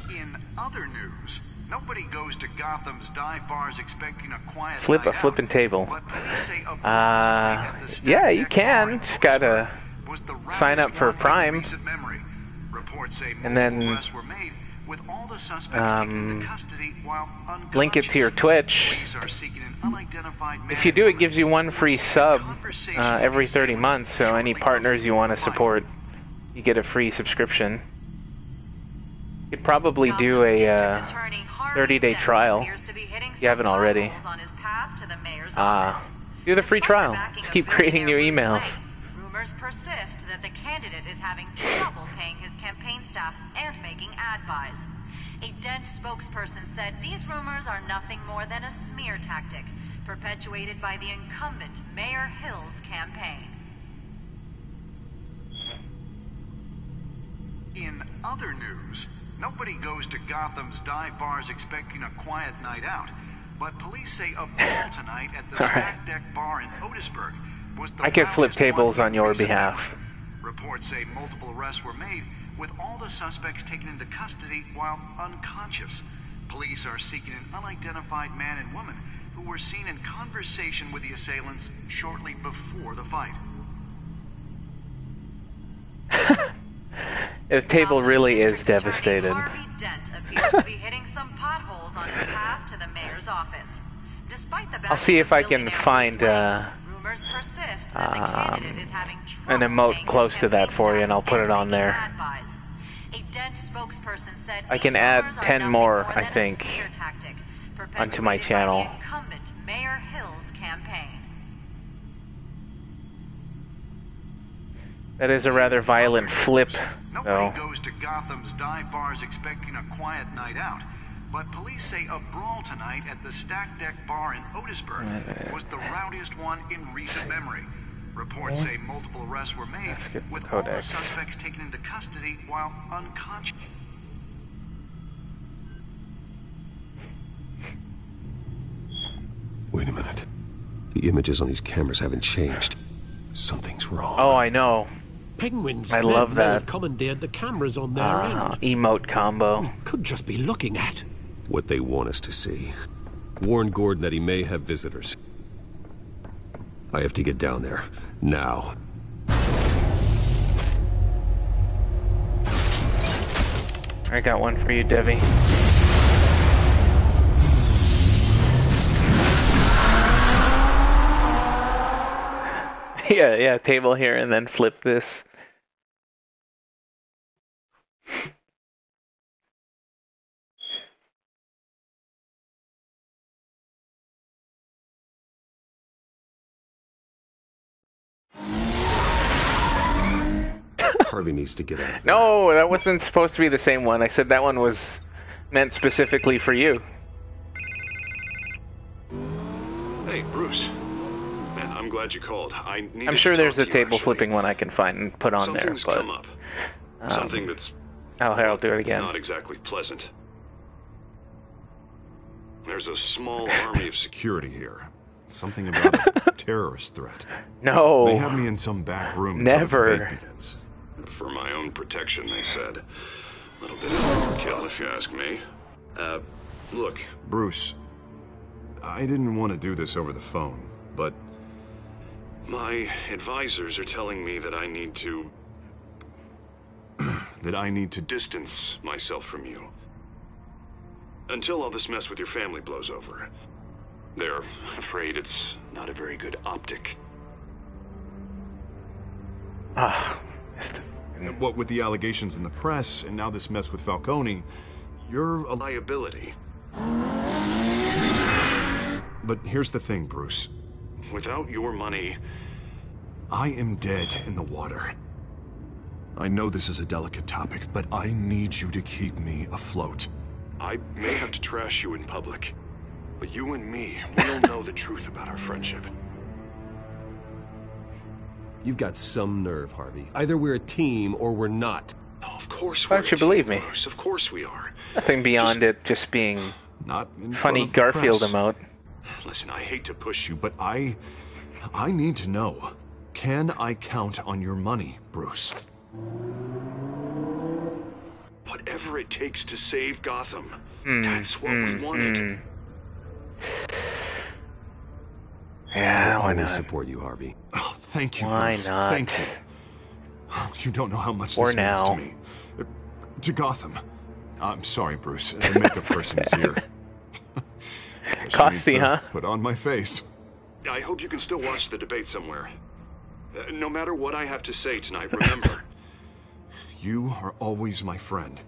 In other news, nobody goes to Gotham's dive bars expecting a quiet Flip a night flipping out, table. but police say a at the Stack Yeah, you Deck bar can. in Just gotta was the sign up rowdiest for one in Prime. recent memory. Reports say And multiple then, arrests were made, with all the suspects taken into custody while link it to your Twitch. Police are seeking an unidentified man If you do, it gives you one free sub every 30 months, so any partners you want to support, you get a free subscription. You could probably do a 30-day trial if you haven't already. Do the free trial. Just keep creating new emails. Rumors persist that the candidate is having trouble paying his campaign staff and making ad buys. A Dent spokesperson said these rumors are nothing more than a smear tactic perpetuated by the incumbent Mayor Hill's campaign. In other news, nobody goes to Gotham's dive bars expecting a quiet night out, but police say a ball tonight at the Stack Deck bar in Otisburg was the I could flip rowdiest tables one on your recent behalf. memory. Reports say multiple arrests were made, with all the suspects taken into custody while unconscious. Police are seeking an unidentified man and woman who were seen in conversation with the assailants shortly before the fight. The table really is devastated. Harvey Dent appears to be hitting some potholes on his path to the mayor's office. Despite the I'll see if I can find rumors persist that the candidate is having an emote close to that for you, and I'll put it on there. ad buys. A Dent spokesperson said I can these add rumors are 10 nothing more, than I a think, smear tactic onto my perpetuated by channel. the incumbent Mayor Hill's campaign. That is a rather violent flip, though. Nobody goes to Gotham's dive bars expecting a quiet night out. But police say a brawl tonight at the Stack Deck Bar in Otisburg was the rowdiest one in recent memory. Reports say multiple arrests were made, with all the suspects taken into custody while unconscious. Wait a minute. The images on these cameras haven't changed. Something's wrong. Oh, I know. Penguins I love may that. have commandeered the cameras on their end. Emote combo. We could just be looking at what they want us to see. Warn Gordon that he may have visitors. I have to get down there. Now. I got one for you, Devi. Yeah, table here and then flip this. Harvey needs to get out. No, that wasn't supposed to be the same one. I said that one was meant specifically for you. Hey, Bruce. Man, I'm glad you called. I'm sure there's a table flipping one I can find and put on there, but come up. Something that's I'll do it again. Not exactly pleasant. There's a small army of security here. Something about a terrorist threat. No. They have me in some back room. Never. Until the debate begins. For my own protection, they said. A little bit of overkill, if you ask me. Look, Bruce. I didn't want to do this over the phone, but my advisors are telling me that I need to distance myself from you until all this mess with your family blows over. They're afraid it's not a very good optic. What with the allegations in the press and now this mess with Falcone, you're a liability. But here's the thing, Bruce. Without your money, I am dead in the water. I know this is a delicate topic, but I need you to keep me afloat. I may have to trash you in public, but you and me, we'll know the truth about our friendship. You've got some nerve, Harvey. Either we're a team or we're not. Oh, of course Why don't you believe me? Bruce. Of course we are. Nothing beyond it just being not funny Garfield emote. Listen, I hate to push you, but I need to know. Can I count on your money, Bruce? Whatever it takes to save Gotham. That's what we wanted. Yeah, why I will not? support you, Harvey. Oh, thank you, Why Bruce. not? Thank you. You don't know how much For this means now. to me. To Gotham. I'm sorry, Bruce. The makeup person is here. Costly, huh? Put on my face. I hope you can still watch the debate somewhere. No matter what I have to say tonight, remember, you are always my friend.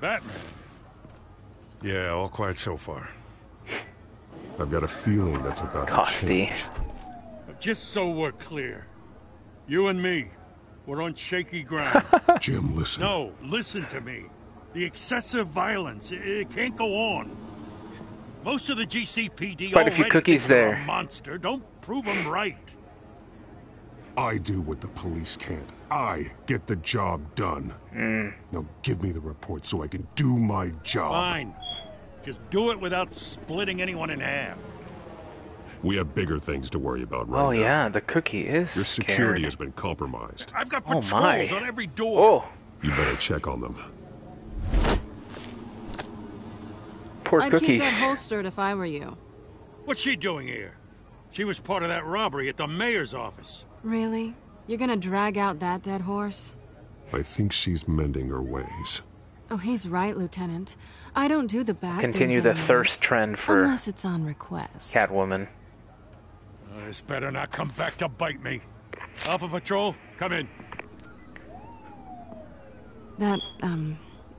Batman. Yeah, all quiet so far. I've got a feeling that's about to change. Just so we're clear, you and me, we're on shaky ground. Jim, listen. No, listen to me. The excessive violence, it can't go on. Most of the GCPD Quite a few already cookies think you're there. a monster. Don't prove them right. I do what the police can't. I get the job done. Now give me the report so I can do my job. Fine. Just do it without splitting anyone in half. We have bigger things to worry about right Oh now. yeah, the cookie is Your security scared. has been compromised. I've got Oh, my. patrols on every door. Oh, You better check on them. poor I'd cookie. keep that holstered if I were you. What's she doing here? She was part of that robbery at the mayor's office. Really? You're gonna drag out that dead horse? I think she's mending her ways. Oh, he's right, Lieutenant. I don't do the bad Continue things the anymore, thirst trend for unless it's on request. Catwoman. This better not come back to bite me. Alpha Patrol, come in. That,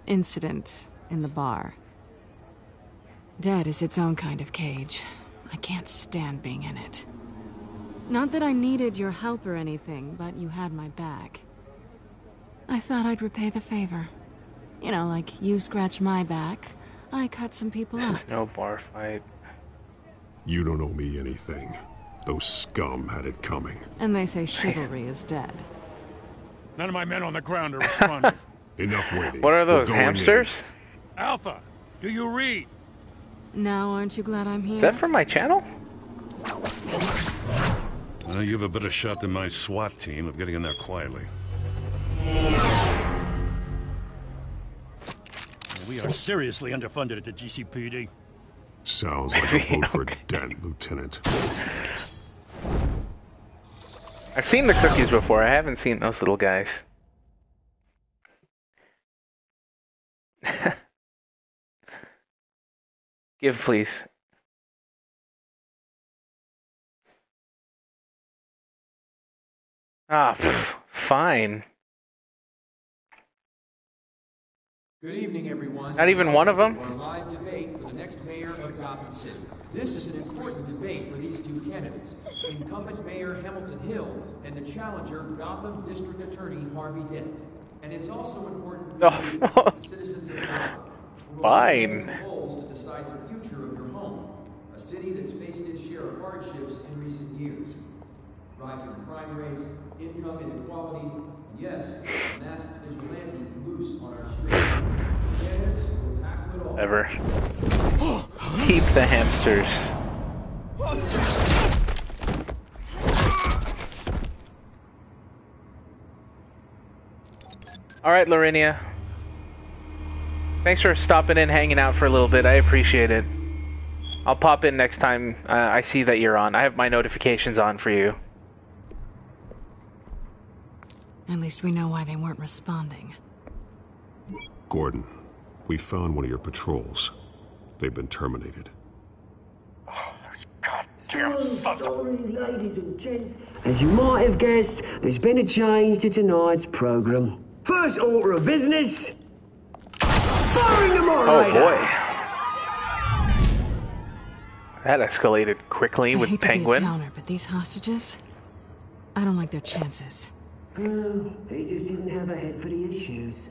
incident in the bar. Dead is its own kind of cage. I can't stand being in it. Not that I needed your help or anything, but you had my back. I thought I'd repay the favor. You know, like you scratch my back, I cut some people up. No bar fight. You don't owe me anything. Those scum had it coming. And they say chivalry is dead. None of my men on the ground are responding. Enough waiting. What are those, hamsters? Alpha, do you read? Now, aren't you glad I'm here? Is that from my channel? Well, you have a better shot than my SWAT team of getting in there quietly. We are seriously underfunded at the GCPD. Sounds like a vote for Dent, Lieutenant. I've seen the cookies before. I haven't seen those little guys. Give, please. Ah, fine. Good evening, everyone. Not even one of them? For a live debate for the next mayor of Gotham City. This is an important debate for these two candidates, incumbent Mayor Hamilton Hill and the challenger Gotham District Attorney Harvey Dent. And it's also important for you, the citizens of Gotham, who will Fine. the polls to decide the future of your home, a city that's faced its share of hardships in recent years. Rising crime rates, income inequality, and yes, a masked vigilante loose on our streets. Candidates will tackle it all. Ever. Keep the hamsters. Alright, Lorinia. Thanks for stopping in, hanging out for a little bit. I appreciate it. I'll pop in next time I see that you're on. I have my notifications on for you. At least we know why they weren't responding. Gordon, we found one of your patrols. They've been terminated. Sorry, ladies and gents. As you might have guessed, there's been a change to tonight's program. First order of business. Firing the moderator. Oh boy. That escalated quickly with I hate to be a Penguin. downer, but these hostages, I don't like their chances. Oh, he just didn't have a head for the issues.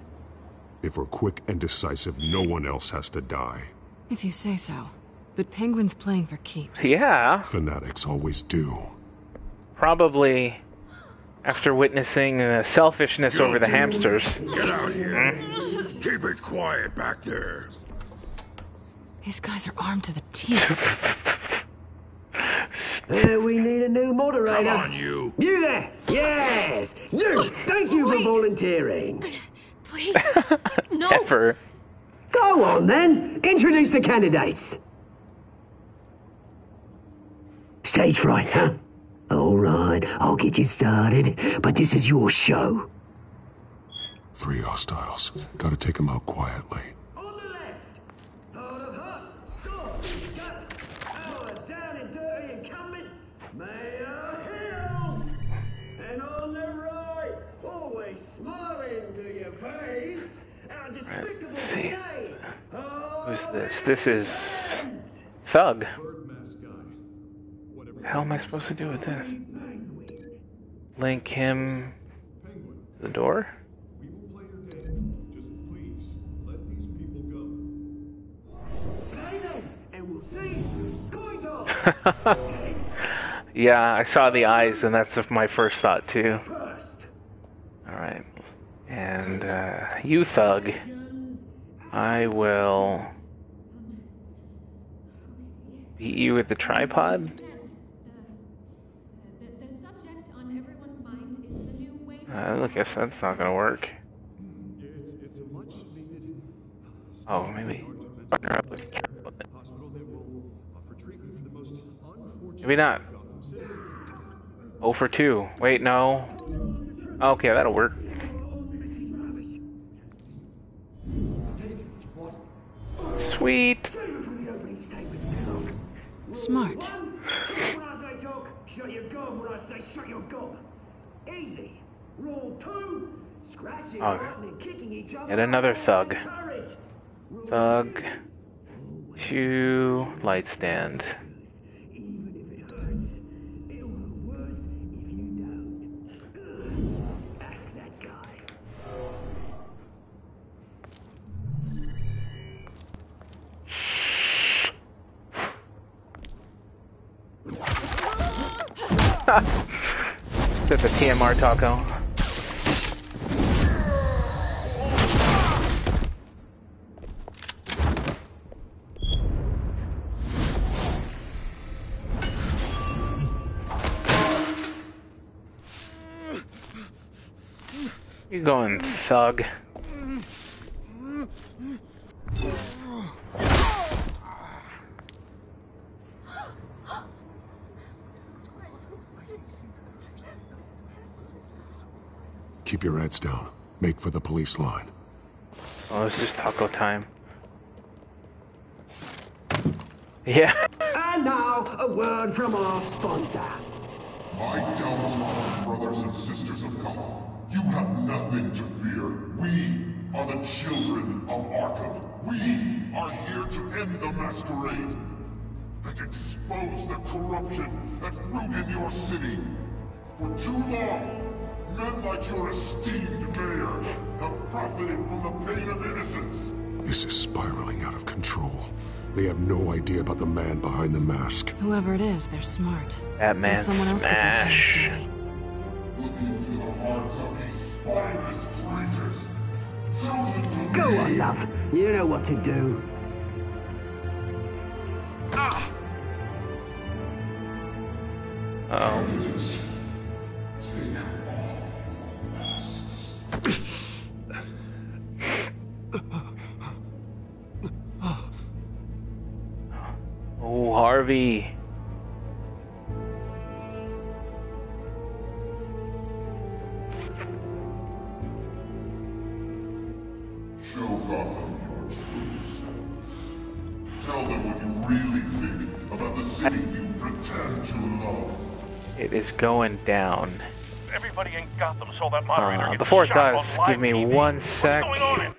If we're quick and decisive, no one else has to die. If you say so. But Penguin's playing for keeps. Yeah. Fanatics always do. Probably after witnessing the selfishness over the hamsters. Get out here. Keep it quiet back there. These guys are armed to the teeth. We need a new moderator. Come on, you. You there. Yes. You. Thank you for volunteering. Please. No. Ever. Go on, then. Introduce the candidates. Stage fright, huh? All right, I'll get you started, but this is your show. 3 hostiles. Gotta take them out quietly. On the left, hard of heart, sword, gut, our down and dirty incumbent, Mayor Hill. And on the right, always smiling to your face, our despicable today. Who's this? This is Thug. How am I supposed to do with this? Link him to the door? Yeah, I saw the eyes, and that's my first thought too. Alright. And you, Thug. I will beat you with the tripod. I guess that's not gonna work. Oh, maybe. Maybe not. 0 for 2. Wait, no. Okay, that'll work. Sweet. Smart. Talk when I say talk, shut your gob when I say shut your gob. Easy. Rule 2, scratching, biting, and kicking each other. Yet another thug. Thug. 2 light stand. Ask that guy. That's a TMR taco. You going, thug? Keep your heads down. Make for the police line. Oh, this is taco time. Yeah. And now, a word from our sponsor. My downtrodden brothers and sisters of Gotham, you have nothing to fear. We are the children of Arkham. We are here to end the masquerade and expose the corruption that rooted your city. For too long, men like your esteemed mayor have profited from the pain of innocence. This is spiraling out of control. They have no idea about the man behind the mask. Whoever it is, they're smart. Batman Let someone else get their hands smash. dirty. Look into the hearts of these spineless creatures. Chosen to Go lead. on, love. You know what to do. Uh-oh. Candidates, take off your masks. Oh, Harvey. Show Gotham your true self. Tell them what you really think about the city you pretend to love. It is going down. Everybody in Gotham saw that moderator get Before it shot does, on live give me TV. 1 sec. What's going on in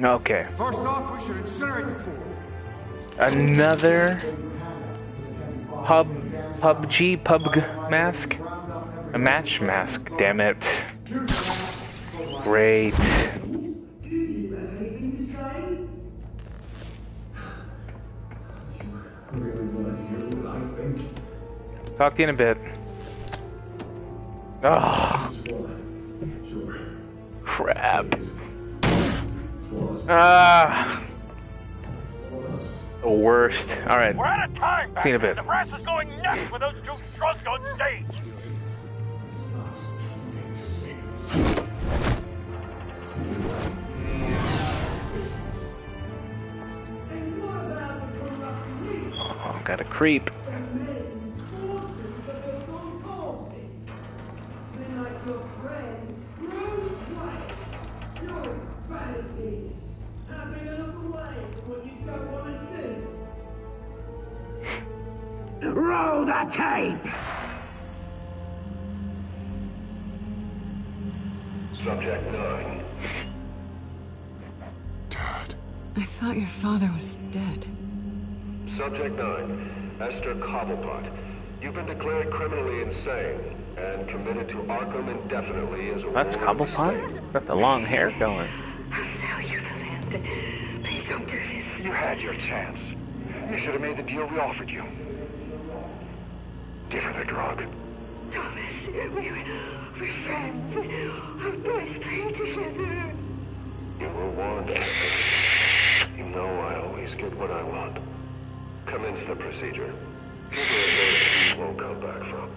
Okay. First off, we should incinerate the pool. Another PUBG mask? A match mask, damn it. Great. Talk to you in a bit. Oh. Crap. Ah. The worst. Alright. We're out of time, See you in a bit. The brass is going nuts with those two drunks on stage. Oh, got a creep. Roll the tape! Subject 9. I thought your father was dead. Subject 9, Esther Cobblepot. You've been declared criminally insane and committed to Arkham indefinitely as a That's Cobblepot? Got the long hair going. I'll sell you the land. Please don't do this. You had your chance. You should have made the deal we offered you. Give her the drug. Thomas, we're friends. Our boys play together. You were warned, Esther. You know I always get what I want. Commence the procedure. Give her a dose she won't come back from.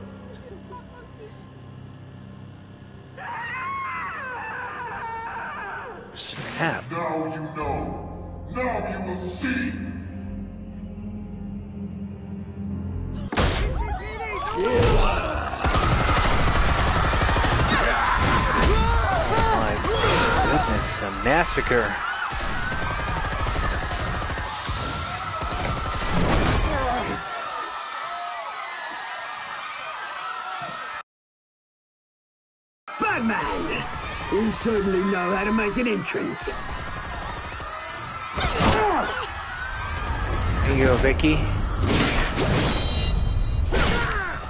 Snap. Now you know. Now you will see. My goodness, a massacre. Batman! You certainly know how to make an entrance. Here you go, Vicky.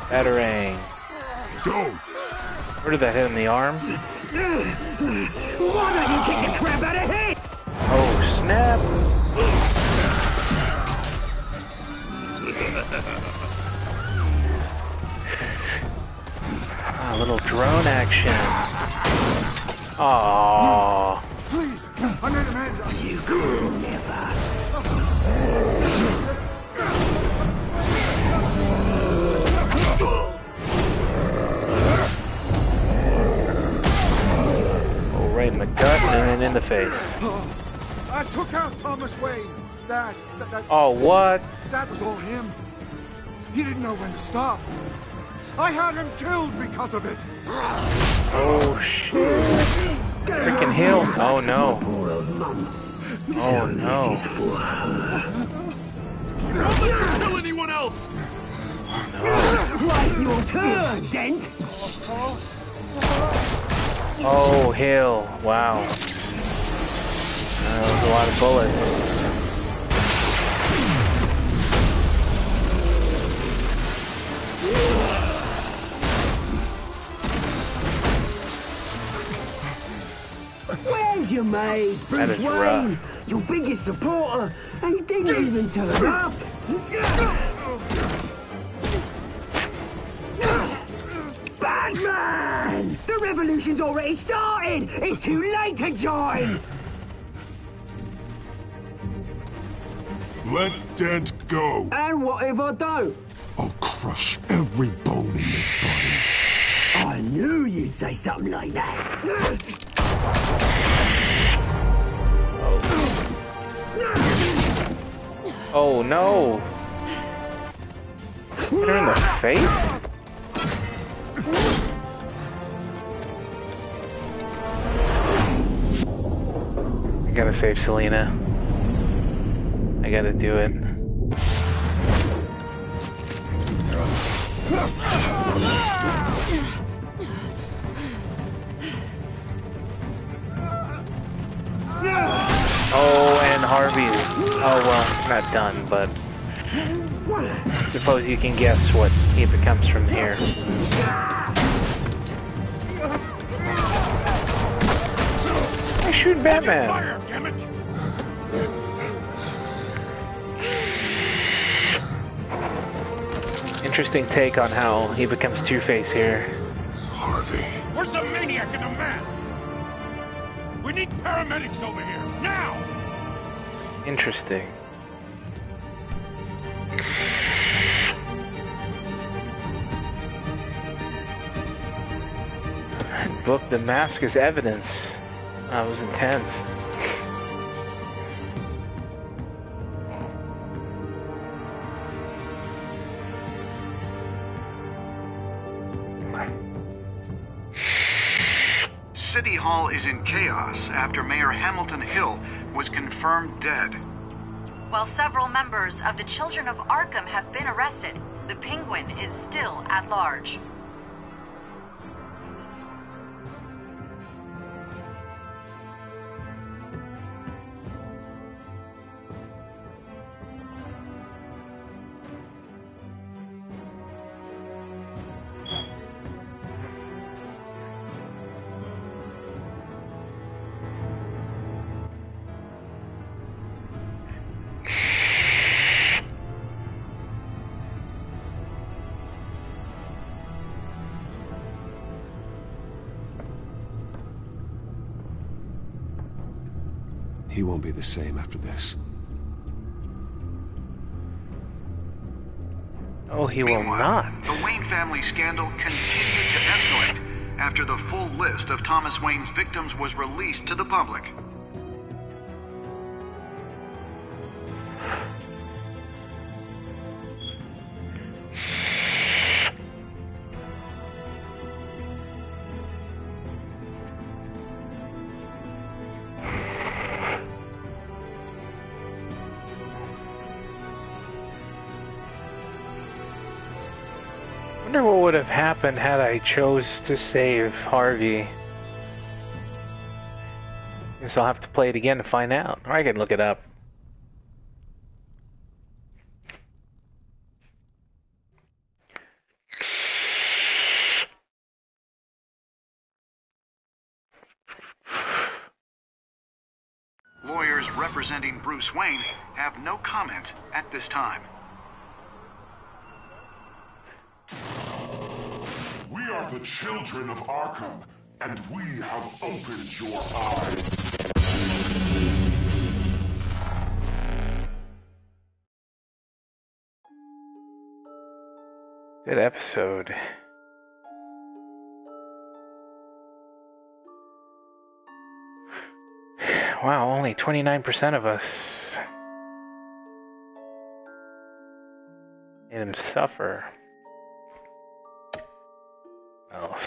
Batarang. Go! Where did that hit in the arm? Why don't you kick the crap out of here? Oh, snap! A little drone action. Aww. Please, I made a man. You could never. Oh, right in the gut and then in the face. I took out Thomas Wayne. That. Oh, what? That was all him. He didn't know when to stop. I had him killed because of it. Oh, shit. Freaking Hill. Oh, no. Oh, no. This is for her. Don't let you kill anyone else! Right, your turn, Dent. Oh, Hill. Wow. That was a lot of bullets. Where's your mate, Bruce Wayne? Rough. Your biggest supporter, and he didn't even turn up. Batman! The revolution's already started! It's too late to join! Let Dent go. And what if I don't? I'll crush every bone in your body. I knew you'd say something like that. Oh, no. Hit her in the face? I gotta save Selena. I gotta do it. Oh, and Harvey. Oh, well, not done, but I suppose you can guess what he becomes from here. I shoot Batman. Fire, damn it! Interesting take on how he becomes Two-Face here. Harvey. Where's the maniac in the mask? We need paramedics over here, now! Interesting. Book the mask as evidence. That was intense. City Hall is in chaos after Mayor Hamilton Hill was confirmed dead. While several members of the Children of Arkham have been arrested, the Penguin is still at large. He won't be the same after this. Oh, he will not. The Wayne family scandal continued to escalate after the full list of Thomas Wayne's victims was released to the public. I wonder what would have happened had I chose to save Harvey. Guess I'll have to play it again to find out. Or I can look it up. Lawyers representing Bruce Wayne have no comment at this time. We are the children of Arkham, and we have opened your eyes. Good episode. Wow, only 29% of us made him suffer. Else.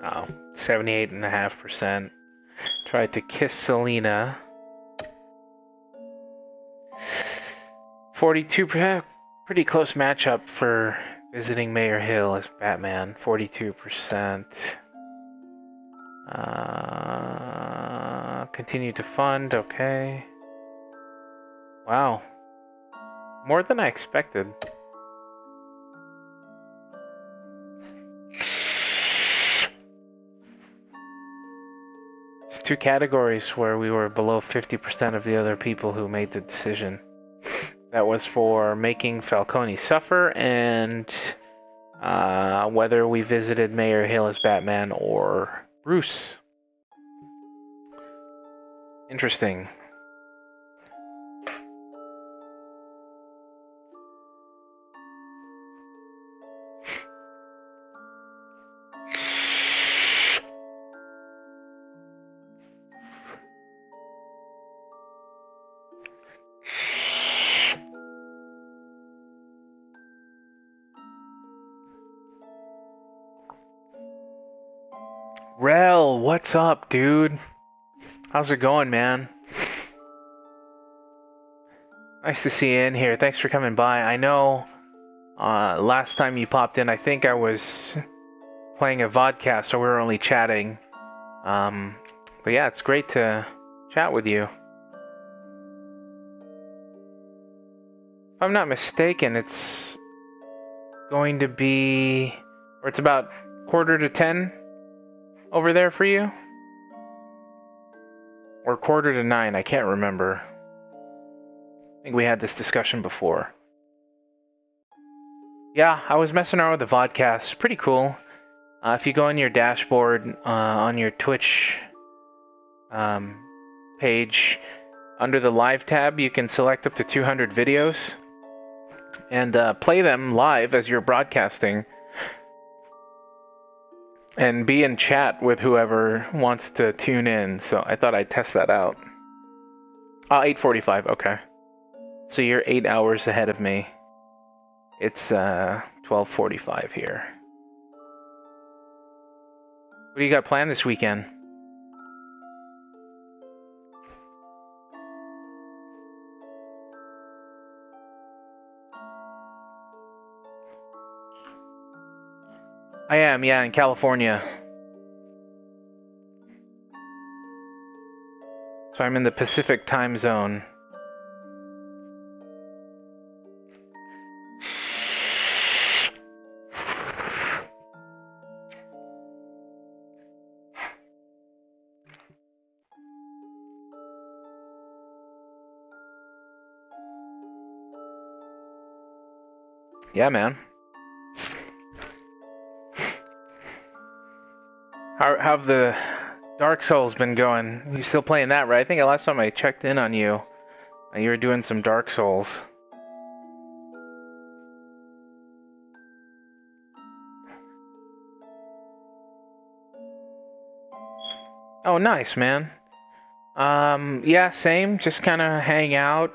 Oh, 78.5%. Tried to kiss Selina. 42%. Pretty close matchup for visiting Mayor Hill as Batman. 42%. Continue to fund. Okay. Wow. More than I expected. Two categories where we were below 50% of the other people who made the decision. That was for making Falcone suffer and whether we visited Mayor Hill as Batman or Bruce. Interesting. Rel, what's up, dude? How's it going, man? Nice to see you in here. Thanks for coming by. I know last time you popped in, I think I was playing a vodcast, so we were only chatting. But yeah, it's great to chat with you. If I'm not mistaken, it's going to be... or it's about 9:45 over there for you? Or 8:45, I can't remember. I think we had this discussion before. Yeah, I was messing around with the vodcast. Pretty cool. If you go on your dashboard, on your Twitch page, under the live tab, you can select up to 200 videos and play them live as you're broadcasting and be in chat with whoever wants to tune in. So I thought I'd test that out. 8:45, okay. So you're 8 hours ahead of me. It's 12:45 here. What do you got planned this weekend? I am, yeah, in California. So I'm in the Pacific time zone. Yeah, man. How have the Dark Souls been going? You still playing that, right? I think the last time I checked in on you, you were doing some Dark Souls. Oh, nice, man. Yeah, same. Just kind of hang out.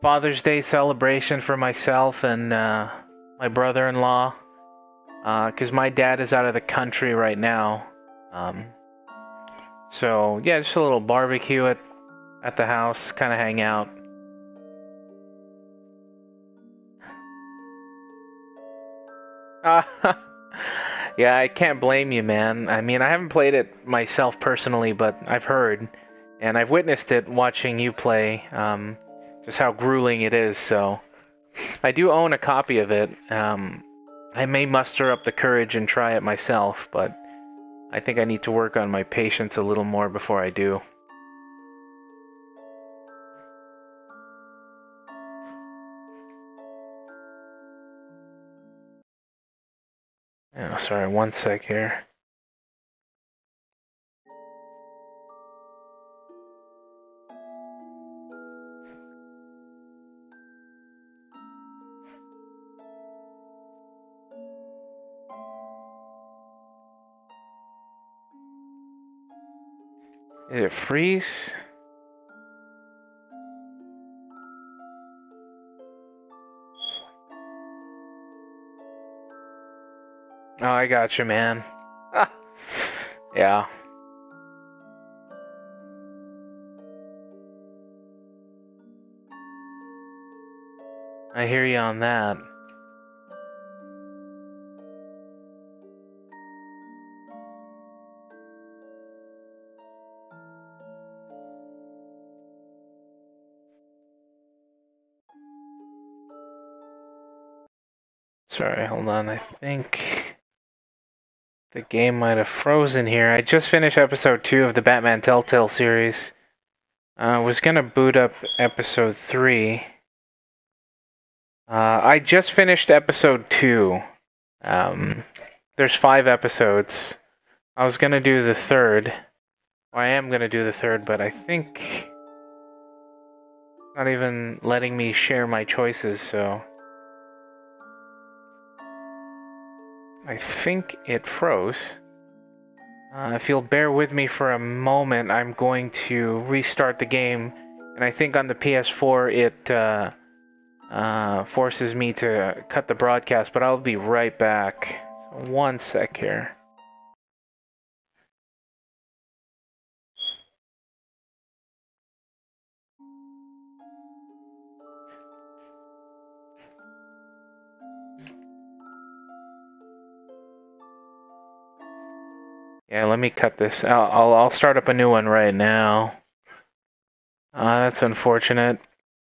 Father's Day celebration for myself and my brother-in-law. Because my dad is out of the country right now. So, yeah, just a little barbecue at the house, kind of hang out. Yeah, I can't blame you, man. I mean, I haven't played it myself personally, but I've heard. And I've witnessed it watching you play, just how grueling it is, so... I do own a copy of it. I may muster up the courage and try it myself, but I think I need to work on my patience a little more before I do. Oh, sorry, one sec here. Did it freeze? Oh, I got you, man. Yeah. I hear you on that. Sorry, hold on. I think the game might have frozen here. I just finished episode 2 of the Batman Telltale series. I was gonna boot up episode 3. I just finished episode 2. There's 5 episodes. I was gonna do the third. Or I am gonna do the third, but I think... not even letting me share my choices, so... I think it froze. If you'll bear with me for a moment, I'm going to restart the game. And I think on the PS4 it forces me to cut the broadcast, but I'll be right back. So one sec here. Yeah, let me cut this. I'll start up a new one right now. That's unfortunate.